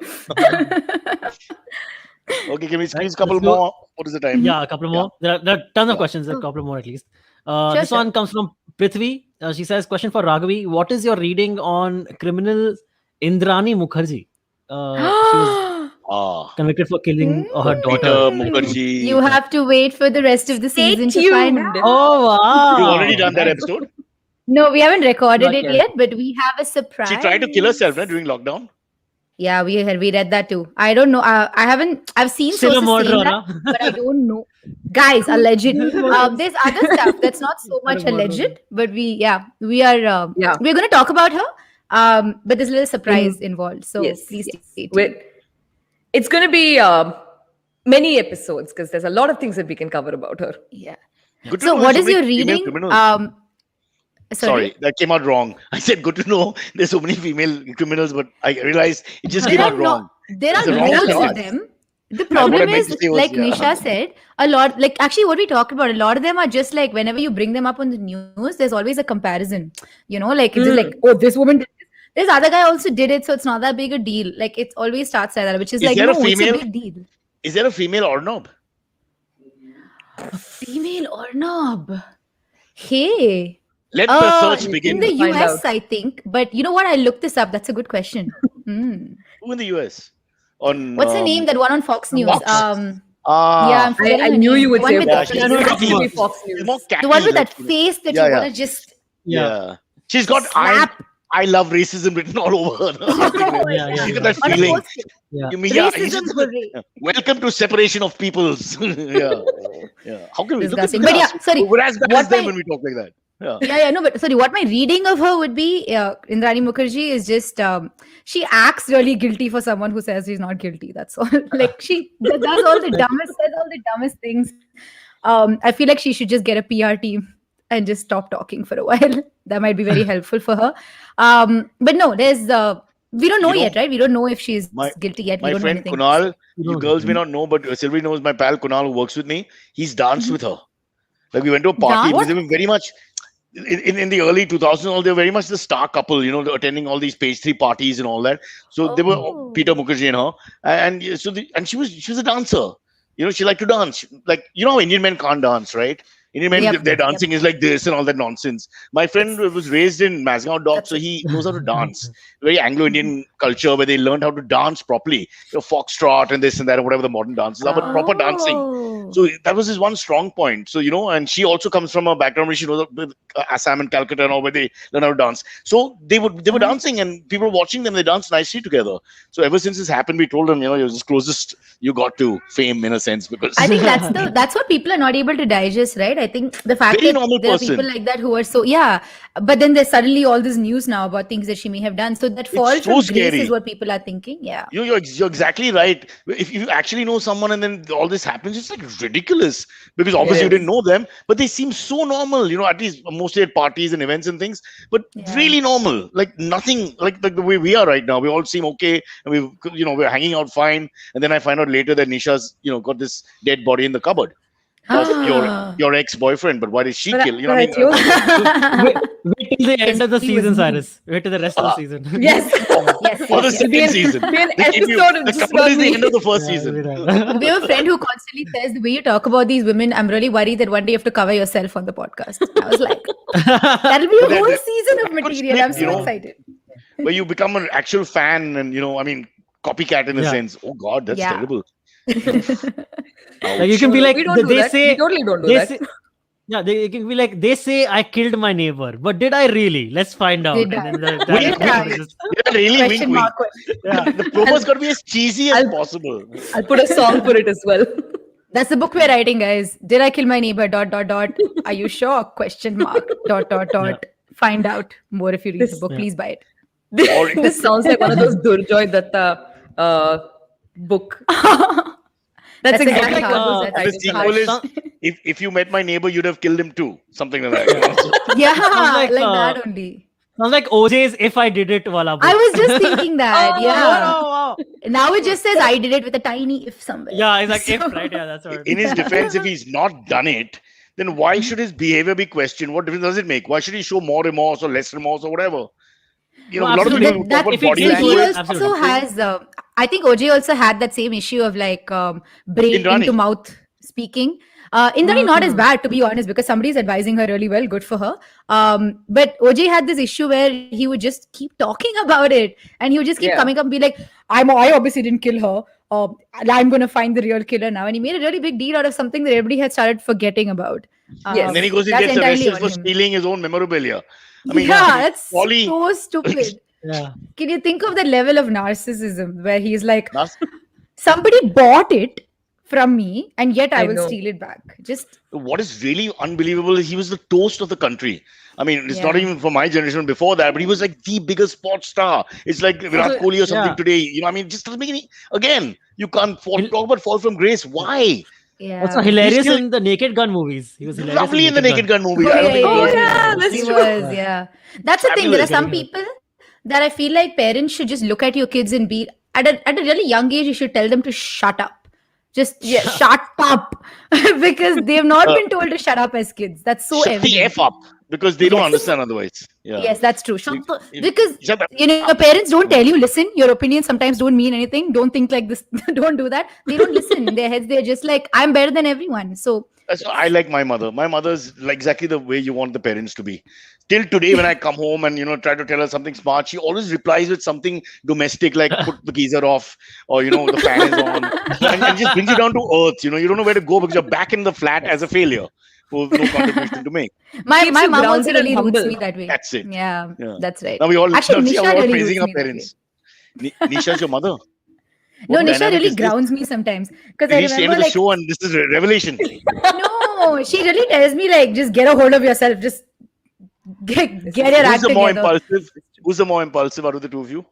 Okay, can we squeeze a couple let's go. more? What is the time? Yeah, a couple more. There are tons of questions. A couple more at least. This sure. one comes from Prithvi. She says, question for Raghavi. What is your reading on criminal Indrani Mukherjee? She was Ah, convicted for killing her Peter daughter. Mukherjee. You have to wait for the rest of the Stay season to find tuned. out. Oh, wow. You've already done that episode? No, we haven't recorded Not it yet. yet, but we have a surprise. She tried to kill herself right, during lockdown. Yeah, we read that too. I don't know. I haven't. I've seen Still a sources saying murderer, that, but I don't know. Guys, alleged. There's other stuff that's not so much Still a murderer. alleged, but we are. Yeah. We're going to talk about her. But there's a little surprise involved. So Yes, please yes. stay tuned. It's going to be many episodes because there's a lot of things that we can cover about her. Yeah. Good to So know what there's is so your many female reading? criminals. Sorry. That came out wrong. I said good to know there's so many female criminals, but I realized it just came There out are wrong. There It's are the wrong loads thought. of them. The what I problem meant is, to say was, like yeah. Nisha said, a lot, like actually what we talked about, a lot of them are just like whenever you bring them up on the news, there's always a comparison. You know, like it's just like, oh, this woman did this. This other guy also did it, so it's not that big a deal. Like it always starts like that, which is Is like, there no, a it's a female? big deal. Is there a female Arnab? Female or knob? Hey. Let the search In begin. the Find US, out. I think. But you know what? I looked this up. That's a good question. Who in the US? On What's her name? That one on Fox News. Fox. Yeah, Ah, I'm forgetting I her knew name. you would The one say with Fox the Yeah, News. she's face. got It has to be the- Fox she's News. more The one with that catty, face that Yeah, you yeah. want to just Yeah. She's got slap. I love racism written all over her. Yeah, yeah, You get yeah. that On a feeling. post-it. Yeah. You mean, yeah, Racism hooray. welcome to separation of peoples. Yeah. How can we look at Disgusting. But yeah, sorry. We're as bad What as them my- when we talk like that. Yeah. Yeah, no, but sorry, what my reading of her would be, Indrani Mukherjee is just, she acts really guilty for someone who says she's not guilty. That's all. Like she does all the dumbest things. I feel like she should just get a PR team and just stop talking for a while. That might be very helpful for her. But no, there's, we don't know You know, yet, right? We don't know if she's my- guilty yet. We My don't know friend anything. Kunal, you No, girls may not know, but Sylvie knows my pal Kunal who works with me. He's danced with her. Like we went to a party. Dance? They were very much in the early 2000s. All they were very much the star couple. You know, attending all these page 3 parties and all that. So they were Oh. Peter Mukherjee and her, and she was a dancer. You know, she liked to dance. Like you know, how Indian men can't dance, right? Indian men, Yep, their yep. dancing is like this and all that nonsense. My friend was raised in Mazgaon Dock, That's so he knows how to dance. Very Anglo-Indian culture where they learned how to dance properly. Foxtrot and this and that, and whatever the modern dances are, but proper dancing. Oh. So that was his one strong point. So, and she also comes from a background where she knows with Assam and Calcutta and all, where they learn how to dance. So they were dancing and people were watching them. They danced nicely together. So ever since this happened, we told them, you're the closest you got to fame in a sense, because I think that's what people are not able to digest, right? I think the fact Very that normal there person. are people like that who are so but then there's suddenly all this news now about things that she may have done. So that fall so from grace scary. is what people are thinking. Yeah. You're exactly right. If you actually know someone and then all this happens, it's like ridiculous, because obviously you Yes. didn't know them, but they seem so normal, at least mostly at parties and events and things, but really normal, like nothing, like the way we are right now. We all seem okay, and we're hanging out fine. And then I find out later that Nisha's, got this dead body in the cupboard of your ex-boyfriend. But why did she kill? But I closed Wait till the end of the He was season, me. Cyrus. Wait till the rest of the season. Yes. Yes. Or the yes, second yes. season. Be an They give you- episode of the just cupboard about is the me. end of the first Yeah, season. right. We have a friend who constantly says, the way you talk about these women, I'm really worried that one day you have to cover yourself on the podcast. I was like, that'll be a That- whole that- season of that could material. split, I'm so excited. Where you become an actual fan and, copycat in a Yeah. sense. Oh God, that's Yeah. terrible. Like you can be like, We don't do they that. say, We totally don't do they that. say, yeah, they can be like, they say I killed my neighbor, but did I really? Let's find out. Did And I? then the Wink, director wink. just- Yeah, really wink, Question wink. mark. The promo's got to be as cheesy as I'll- possible. I'll put a song for it as well. That's the book we're writing, guys. Did I kill my neighbor? ... Are you sure? Question mark. ... Find out more if you read the book. Yeah. Please buy it. This sounds like one of those Durjoy Datta book. That's exactly like, how uh, it The is. sequel is, Some- if you met my neighbor, you'd have killed him too. Something like that. Yeah, like, like uh, that only. Sounds like OJ's If I Did It wala book. I was just thinking that. Oh, yeah. wow. Now it just says I did it with a tiny if somewhere. Yeah, it's like So- if, right? Yeah, that's what. In his defense, if he's not done it, then why should his behavior be questioned? What difference does it make? Why should he show more remorse or less remorse or whatever? No, A lot of absolutely. people talk about If it's body his he language. Absolutely. also has I think OJ also had that same issue of like brain Indrani. into mouth speaking. Indrani not as bad, to be honest, because somebody's advising her really well. Good for her. But OJ had this issue where he would just keep talking about it, and he would just keep Yeah. coming up and be like, I obviously didn't kill her. I'm going to find the real killer now. And he made a really big deal out of something that everybody had started forgetting about. Yes. And then he goes and That's gets entirely arrested on for him. stealing his own memorabilia. I mean, Yeah, that's Polly- so stupid. Yeah. Can you think of the level of narcissism where he's like, Nas- somebody bought it from me and yet I I will know. steal it back. Just what is really unbelievable is he was the toast of the country. I mean, it's not Yeah. even for my generation before that, but he was like the biggest sports star. It's like Virat Kohli or something Yeah. today. I mean, it just doesn't make any. Again, you can't talk about fall from grace. Why? yeah. Also hilarious still- in the Naked Gun movies. He was hilarious Lovely in the Naked Gun movie. I don't think yeah, it yeah. was- that's He true. was, yeah. That's the thing. There are Fabulous. some people that I feel like parents should just look at your kids and be at a really young age. You should tell them to shut up. Just shut up, because they've not been told to shut up as kids. That's so Shut the evident. F up, because they don't Yes. understand otherwise. Yeah. Yes, that's true. Shut the, If- because shut up. your parents don't tell you, listen, your opinions sometimes don't mean anything. Don't think like this. Don't do that. They don't listen. In their heads, they're just like, I'm better than everyone. So That's why I like my mother. My mother's like exactly the way you want the parents to be. Till today, when I come home and try to tell her something smart, she always replies with something domestic, like put the geyser off, or the fan is on, and just brings you down to earth. You don't know where to go because you're back in the flat as a failure with no contribution to make. my Keeps my you mom also grounded and really roots humble. me that way. That's it. Yeah, Yeah. that's right. Now we all Actually, now see how Nisha we're all really praising our roots me that parents. Nisha's your mother. No, What Nisha dynamic really is this? grounds me sometimes because I We reached the end remember of the like show and this is a revelation. no, she really tells me like just get a hold of yourself, just get your Who's act the more together. impulsive? Who's the more impulsive out of the two of you?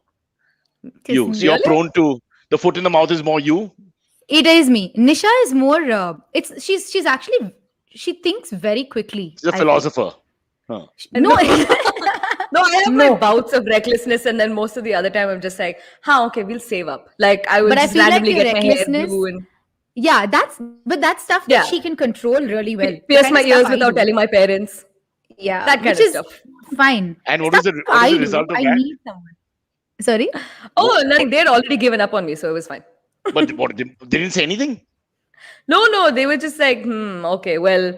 You. So you're Really? prone to the foot in the mouth is more you. It is me. Nisha is more. She's actually she thinks very quickly. She's a I philosopher. Huh. think. No, No, I have No. my bouts of recklessness, and then most of the other time I'm just like, okay, we'll save up. Like I will But I just feel like randomly your get my hair recklessness- blue and yeah, that's stuff that Yeah. she can control really well. The pierce kind my of stuff ears I without do. telling my parents. Yeah, That kind which of is stuff. fine. And what was the I do. result of I that? need someone. Sorry. Oh, nothing. They'd already given up on me, so it was fine. But what, they didn't say anything? No, they were just like, okay, well,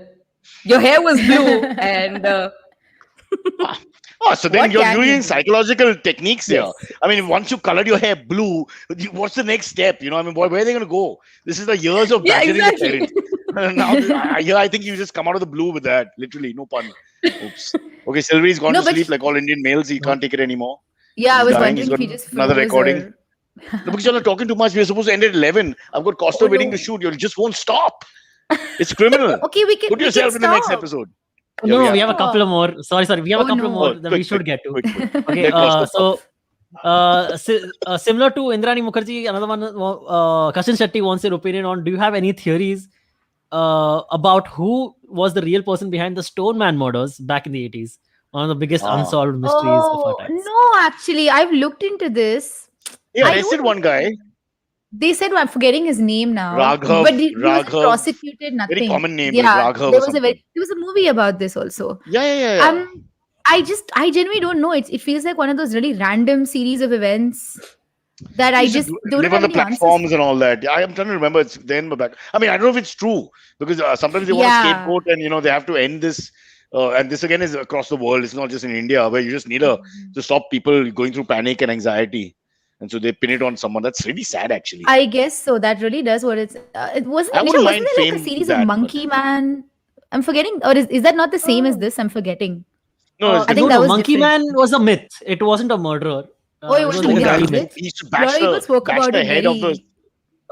Your hair was blue, and Oh, so then What you're can you using do? psychological techniques here. Yes. I mean, once you colored your hair blue, what's the next step? You know, I mean, where are they going to go? This is the years of Yeah, badgering exactly. the parents. Now, I think you just come out of the blue with that. Literally, no pun. Oops. Okay, Sylvie's gone No, to but sleep like all Indian males. He can't take it anymore. Yeah, I He's was dying. wondering He's if got he just another froze recording. or- No, because you're not talking too much. We're supposed to end at 11. I've got Costa Oh, waiting no. to shoot. You just won't stop. It's criminal. Okay, we can. Put we can yourself in the next stop. episode. No, Yeah, we have a couple of more. Sorry. We have a Oh, couple of no. more Oh, that quick, we should get to. quick. Okay, Let Costa so similar to Indrani Mukherjee, another one, Kashin Shetty wants your opinion on. Do you have any theories about who was the real person behind the Stoneman murders back in the 80s? One of the biggest Ah. unsolved mysteries of our Oh, times. no, actually, I've looked into this. They I arrested don't one guy. They said I'm forgetting his name now. Raghav, but he wasn't Raghav. prosecuted. Nothing. Very common name, Yeah, like Raghav there or was a something. there was a movie about this also. Yeah. I genuinely don't know. It feels like one of those really random series of events that I You just should don't live have on the any answers platforms and all that. I am trying to remember. It's there in my back. I mean, I don't know if it's true because sometimes they want to Yeah. scapegoat and they have to end this. And this again is across the world. It's not just in India where you just need to stop people going through panic and anxiety, and so they pin it on someone. That's really sad, actually. I guess so. That really does what it's. It wasn't. I wouldn't Wasn't mind there like a fame series that, of but- Monkey Man? I'm forgetting, or is that not the same as this? I'm forgetting. No, it's I think no, that no, was Monkey different. Man was a myth. It wasn't a murderer. Oh, it was like a a myth, guy was myth. it? He used to A lot bash of people spoke bash about the it head of the very-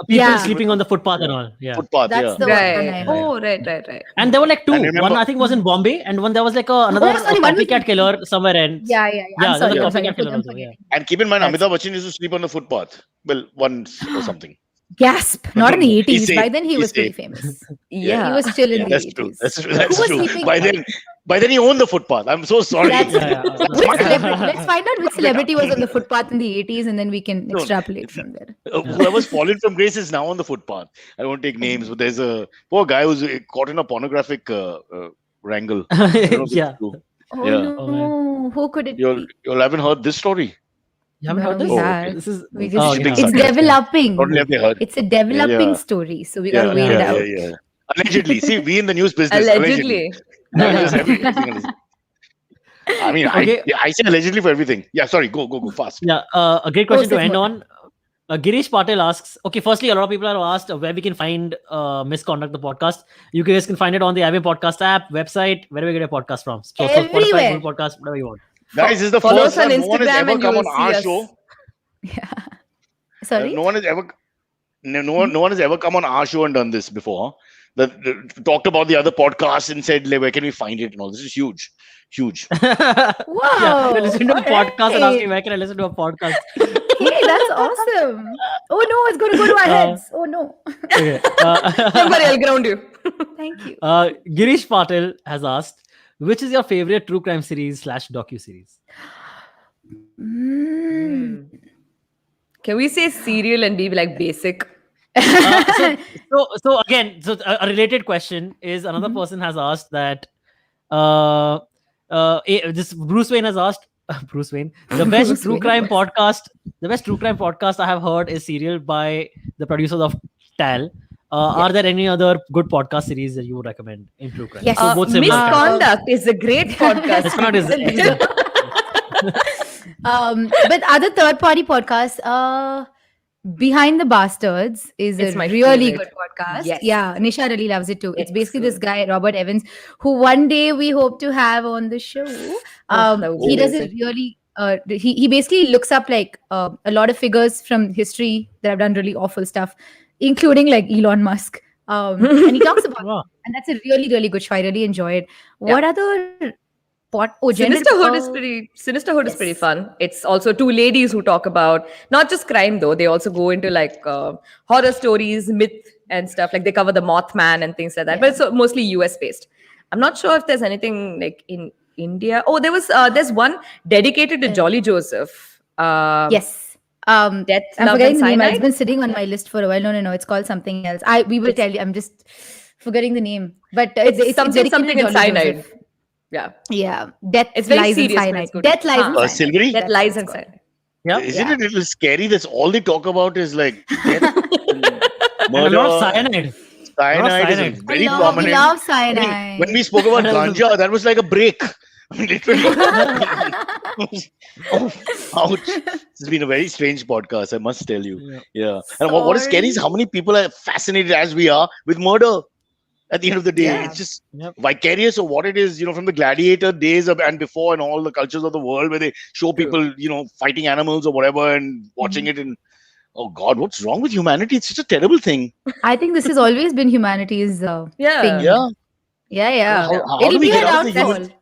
People Yeah. sleeping on the footpath and all. Yeah. footpath. That's Yeah. the one I right. heard. Oh, right. And there were like two. And remember- One I think was in Bombay, and one there was like another Oh, sorry, one was- copycat killer somewhere else. Yeah. Yeah, I'm there's a sorry. I'm copycat sorry. killer I'm also, forgetting. And keep in mind, That's- Amitabh Bachchan used to sleep on the footpath. Well, once or something. Gasp! Not in the He's 80s. safe. By then, he He's was pretty safe. famous. Yeah. He was still in the That's 80s. true. That's Who true. was sleeping? By then he owned the footpath. I'm so sorry. That's- Yeah. Which celebrity? Let's find out which celebrity was on the footpath in the 80s, and then we can No. extrapolate from there. Whoever's fallen from grace is now on the footpath. I won't take names, but there's a poor guy who's caught in a pornographic wrangle. I don't know if it's Yeah. true. Oh Yeah. no! Oh, Who could it You be? haven't heard this story. You haven't No, heard this? we Oh, have. This is We oh, just, Shipping it's suckers, yeah. developing. Probably have they heard. It's a developing Yeah. story, so we gotta Yeah, wait it yeah, out. yeah. Allegedly. See, we in the news business. Allegedly. Now we just have everything else. I mean, Okay. I say allegedly for everything. Yeah, sorry. Go fast. Yeah, a great question to Process end more. on. Girish Patel asks, okay, firstly, a lot of people have asked where we can find Misconduct, the podcast. You guys can find it on the IBM Podcast app, website, wherever you get a podcast from. So Spotify, Everywhere. Google Podcast, whatever you want. Guys, this is the Follow first us on time no one has Instagram ever and you come on will our see us. show. Yeah. Sorry. No one has ever no one has ever come on our show and done this before. Talked about the other podcasts and said, "Like, where can we find it?" and all. This is huge. Wow. Yeah, I listen to a podcast and ask me alright. where can I listen to a podcast. Hey, that's awesome. Oh no, it's going to go to our heads. Oh no. Okay. Don't worry, I'll ground you. Thank you. Girish Patel has asked, which is your favorite true crime series / docu series? Mm. Can we say serial and be like basic? So again, a related question is another person has asked that this Bruce Wayne has asked Bruce Wayne, the best Bruce true Wayne, crime yes. podcast I have heard is Serial by the producers of TAL. Are there any other good podcast series that you would recommend in true crime? Yes. So both similar kinds. Misconduct is a great podcast. Misconduct is excellent. But other third-party podcasts, Behind the Bastards is It's a my really favorite. good podcast. Yes. Yeah, Nisha really loves it too. It's basically this Excellent. guy, Robert Evans, who one day we hope to have on the show. that would be He does it amazing. really. He basically looks up like a lot of figures from history that have done really awful stuff, including like Elon Musk. And he talks about Wow. and that's a really, really good show. I really enjoy it. Yeah. What other Sinisterhood is pretty Yes. fun. It's also two ladies who talk about not just crime though. They also go into like horror stories, myth and stuff. Like they cover the Mothman and things like that. But it's mostly US based. I'm not sure if there's anything like in India. Oh, there's one dedicated to Jolly Joseph. Yes. Death, I'm Love, forgetting and the name. It's Cyanide. been sitting on my list for a while. No. It's called something else. We will tell you. I'm just forgetting the name. But It's something dedicated in to Jolly Cyanide. Joseph. Yeah, Yeah. Death It's very lies in serious, but cyanide. it's good. Death lies in Huh. cyanide. Silvery? that That's lies what in it's called. Cyanide. Yeah. Isn't it a little scary? That's all they talk about is like death and And a murder. lot of cyanide. Cyanide is cyanide. very I love, prominent. we love I mean, cyanide. when we spoke about ganja, that was like a break. I mean, literally. Oh, ouch. This has been a very strange podcast, I must tell you. Yeah. Yeah. And what is scary is how many people are fascinated as we are with murder. At the end of the day, Yeah. it's just Yep. vicarious of what it is, from the gladiator days and before, and all the cultures of the world where they show people, fighting animals or whatever and watching it. And oh God, what's wrong with humanity? It's such a terrible thing. I think this has always been humanity's Yeah. thing. Yeah. Yeah. How do It'll we be get a out of the downfall. human?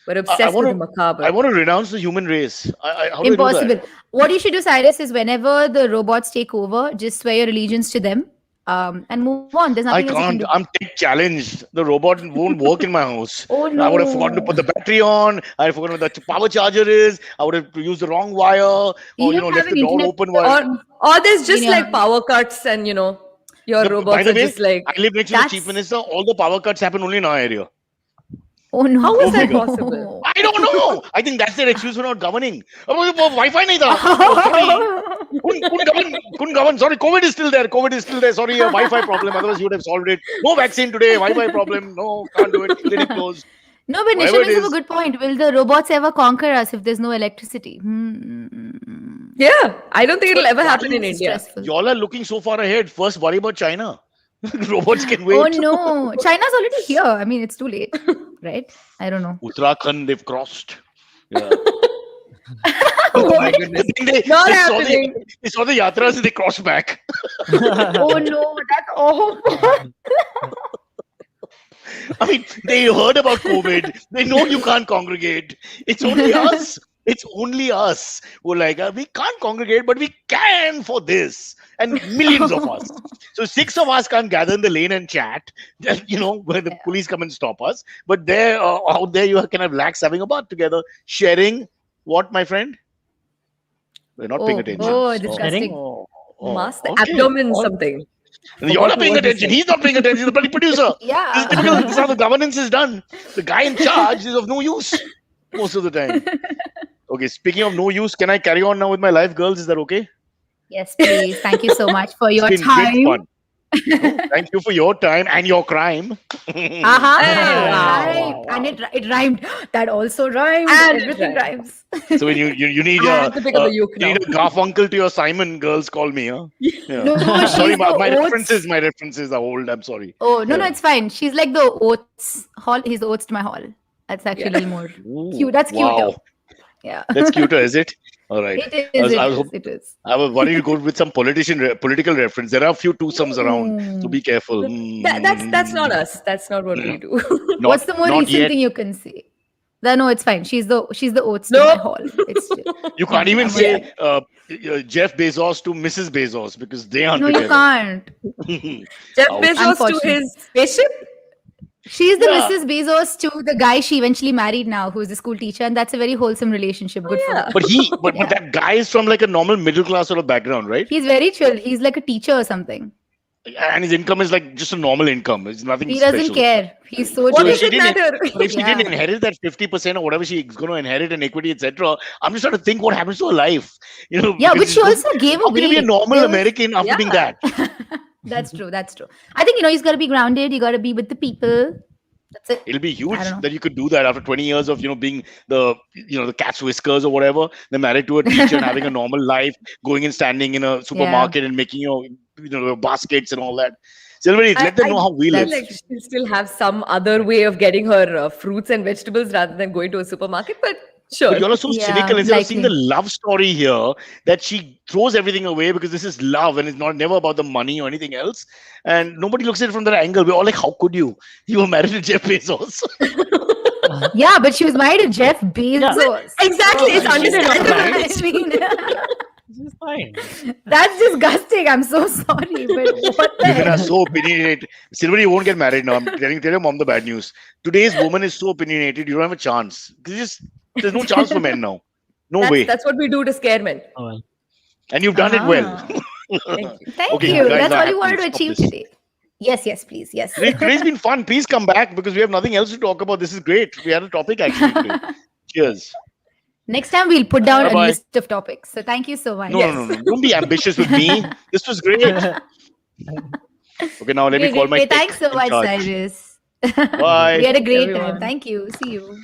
We're obsessed wanna- with the macabre. I want to renounce the human race. How do I do that? Impossible. What you should do, Cyrus, is whenever the robots take over, just swear your allegiance to them, and move on. There's I nothing else you can can't. do. I'm tech challenged. The robot won't work in my house. Oh I would have forgotten to no. put the battery on. I forgotten what the power charger is. I would have used the wrong wire, or You don't left have the an door internet open while. Or there's just Yeah. like power cuts and your By robots the are way, just like, I live next to the That's- chief minister. All the power cuts happen only in our area. Oh no. How is that my God. possible? I don't know. I think that's their excuse for not governing. Wi-Fi nahi tha. Sorry. Couldn't govern. Sorry, COVID is still there. Sorry, a Wi-Fi problem. Otherwise, you would have solved it. No vaccine today. Wi-Fi problem. No, can't do it. Clinic closed. No, but Whatever Nisha it brings up a is. good point. Will the robots ever conquer us if there's no electricity? yeah, I don't think it'll ever happen in It's India. stressful. Y'all are looking so far ahead. First, worry about China. Robots can wait. Oh no, China's already here. I mean, it's too late, right? I don't know. Uttarakhand, they've crossed. Yeah. Oh my goodness. They Not saw happening. they saw the yatras and they crossed back. Oh no, that's awful. I mean, they heard about COVID. They know you can't congregate. It's only us. It's only us who are like, we can't congregate, but we can for this. And millions of us. So 6 of us can't gather in the lane and chat, where the police come and stop us. But there, out there, you can have lakhs having a bath together, sharing what, my friend? We're not paying attention. Oh, disgusting. Mask the okay. abdomen Oh. something. And you're not Forgotten paying what he attention. said. He's not paying attention. The bloody producer. This is Yeah. typical. This is how the governance is done. The guy in charge is of no use most of the time. Okay, speaking of no use, can I carry on now with my life, girls? Is that okay? Yes, please. Thank you so much for your It's been great time. fun. No, thank you for your time and your crime. Uh-huh. Hey, wow, Right. And it rhymed. That also rhymed. And it Everything rhymed. rhymes. So when you need I have to pick up a uke you need a Garfunkel to your Simon, girls call me, huh? Yeah. No, she's Sorry, the my oats. references are old. I'm sorry. Oh no, Yeah. it's fine. She's like the oats hall. He's the oats to my hall. That's actually a little more cute. That's cuter. Wow, Yeah. that's cuter, is it? All right. It is. I was It is. I was worried to go with some political reference. There are a few twosomes around, so be careful. That's not us. That's not what we do. Not- What's the more not recent yet. thing you can say? No, it's fine. She's the oats to No. my hall. It's You can't even I'm say Jeff Bezos to Mrs. Bezos because they aren't no, you together. can't. Jeff Ouch. Bezos to Unfortunate. his spaceship. She's the Yeah. Mrs. Bezos to the guy she eventually married now, who's the school teacher, and that's a very wholesome relationship. Good for yeah. her. But that guy is from like a normal middle class sort of background, right? He's very chill. He's like a teacher or something. And his income is like just a normal income. It's nothing He special. doesn't care. He's so What So chill. if does she it didn't, matter? but if she Yeah. didn't inherit that 50% or whatever she's going to inherit in equity, etc., I'm just trying to think what happens to her life. Yeah, because but she also gave how can you be a away. normal There was- American after being Yeah. that? That's true. That's true. I think you got to be grounded. You got to be with the people. That's it. It'll be huge I don't know. that you could do that after 20 years of being the cat's whiskers or whatever. Then married to a teacher and having a normal life, going and standing in a supermarket and making your baskets and all that. Silvery, let them know how we I live. feel like she'll still have some other way of getting her fruits and vegetables rather than going to a supermarket. But sure. But y'all are so Yeah, cynical instead of seeing the likely. love story here that she throws everything away because this is love and it's never about the money or anything else. And nobody looks at it from that angle. We're all like, how could you? You were married to Jeff Bezos. Yeah, but she was married to Jeff Bezos. Exactly. It's Oh, understandable. I mean, This is fine. that's disgusting. I'm so sorry, but what the Women are hell? so opinionated. Silvery, you won't get married now. I'm tell your mom the bad news. Today's woman is so opinionated, you don't have a chance. There's no chance for men now. No way. That's what we do to scare men. Oh, And you've done it well. Thank you. Thank Okay, you. guys, That's I all have you to wanted to stop achieve this. today. Yes, please. Yes. Today's been fun. Please come back because we have nothing else to talk about. This is great. We had a topic actually today. Cheers. Next time we'll put down Bye-bye. a list of topics. So thank you so much. No. Don't be ambitious with me. This was great. Okay, now let me call my tech Thanks so in much, charge. Cyrus. Bye. We had a great everyone. time. Thank you. See you.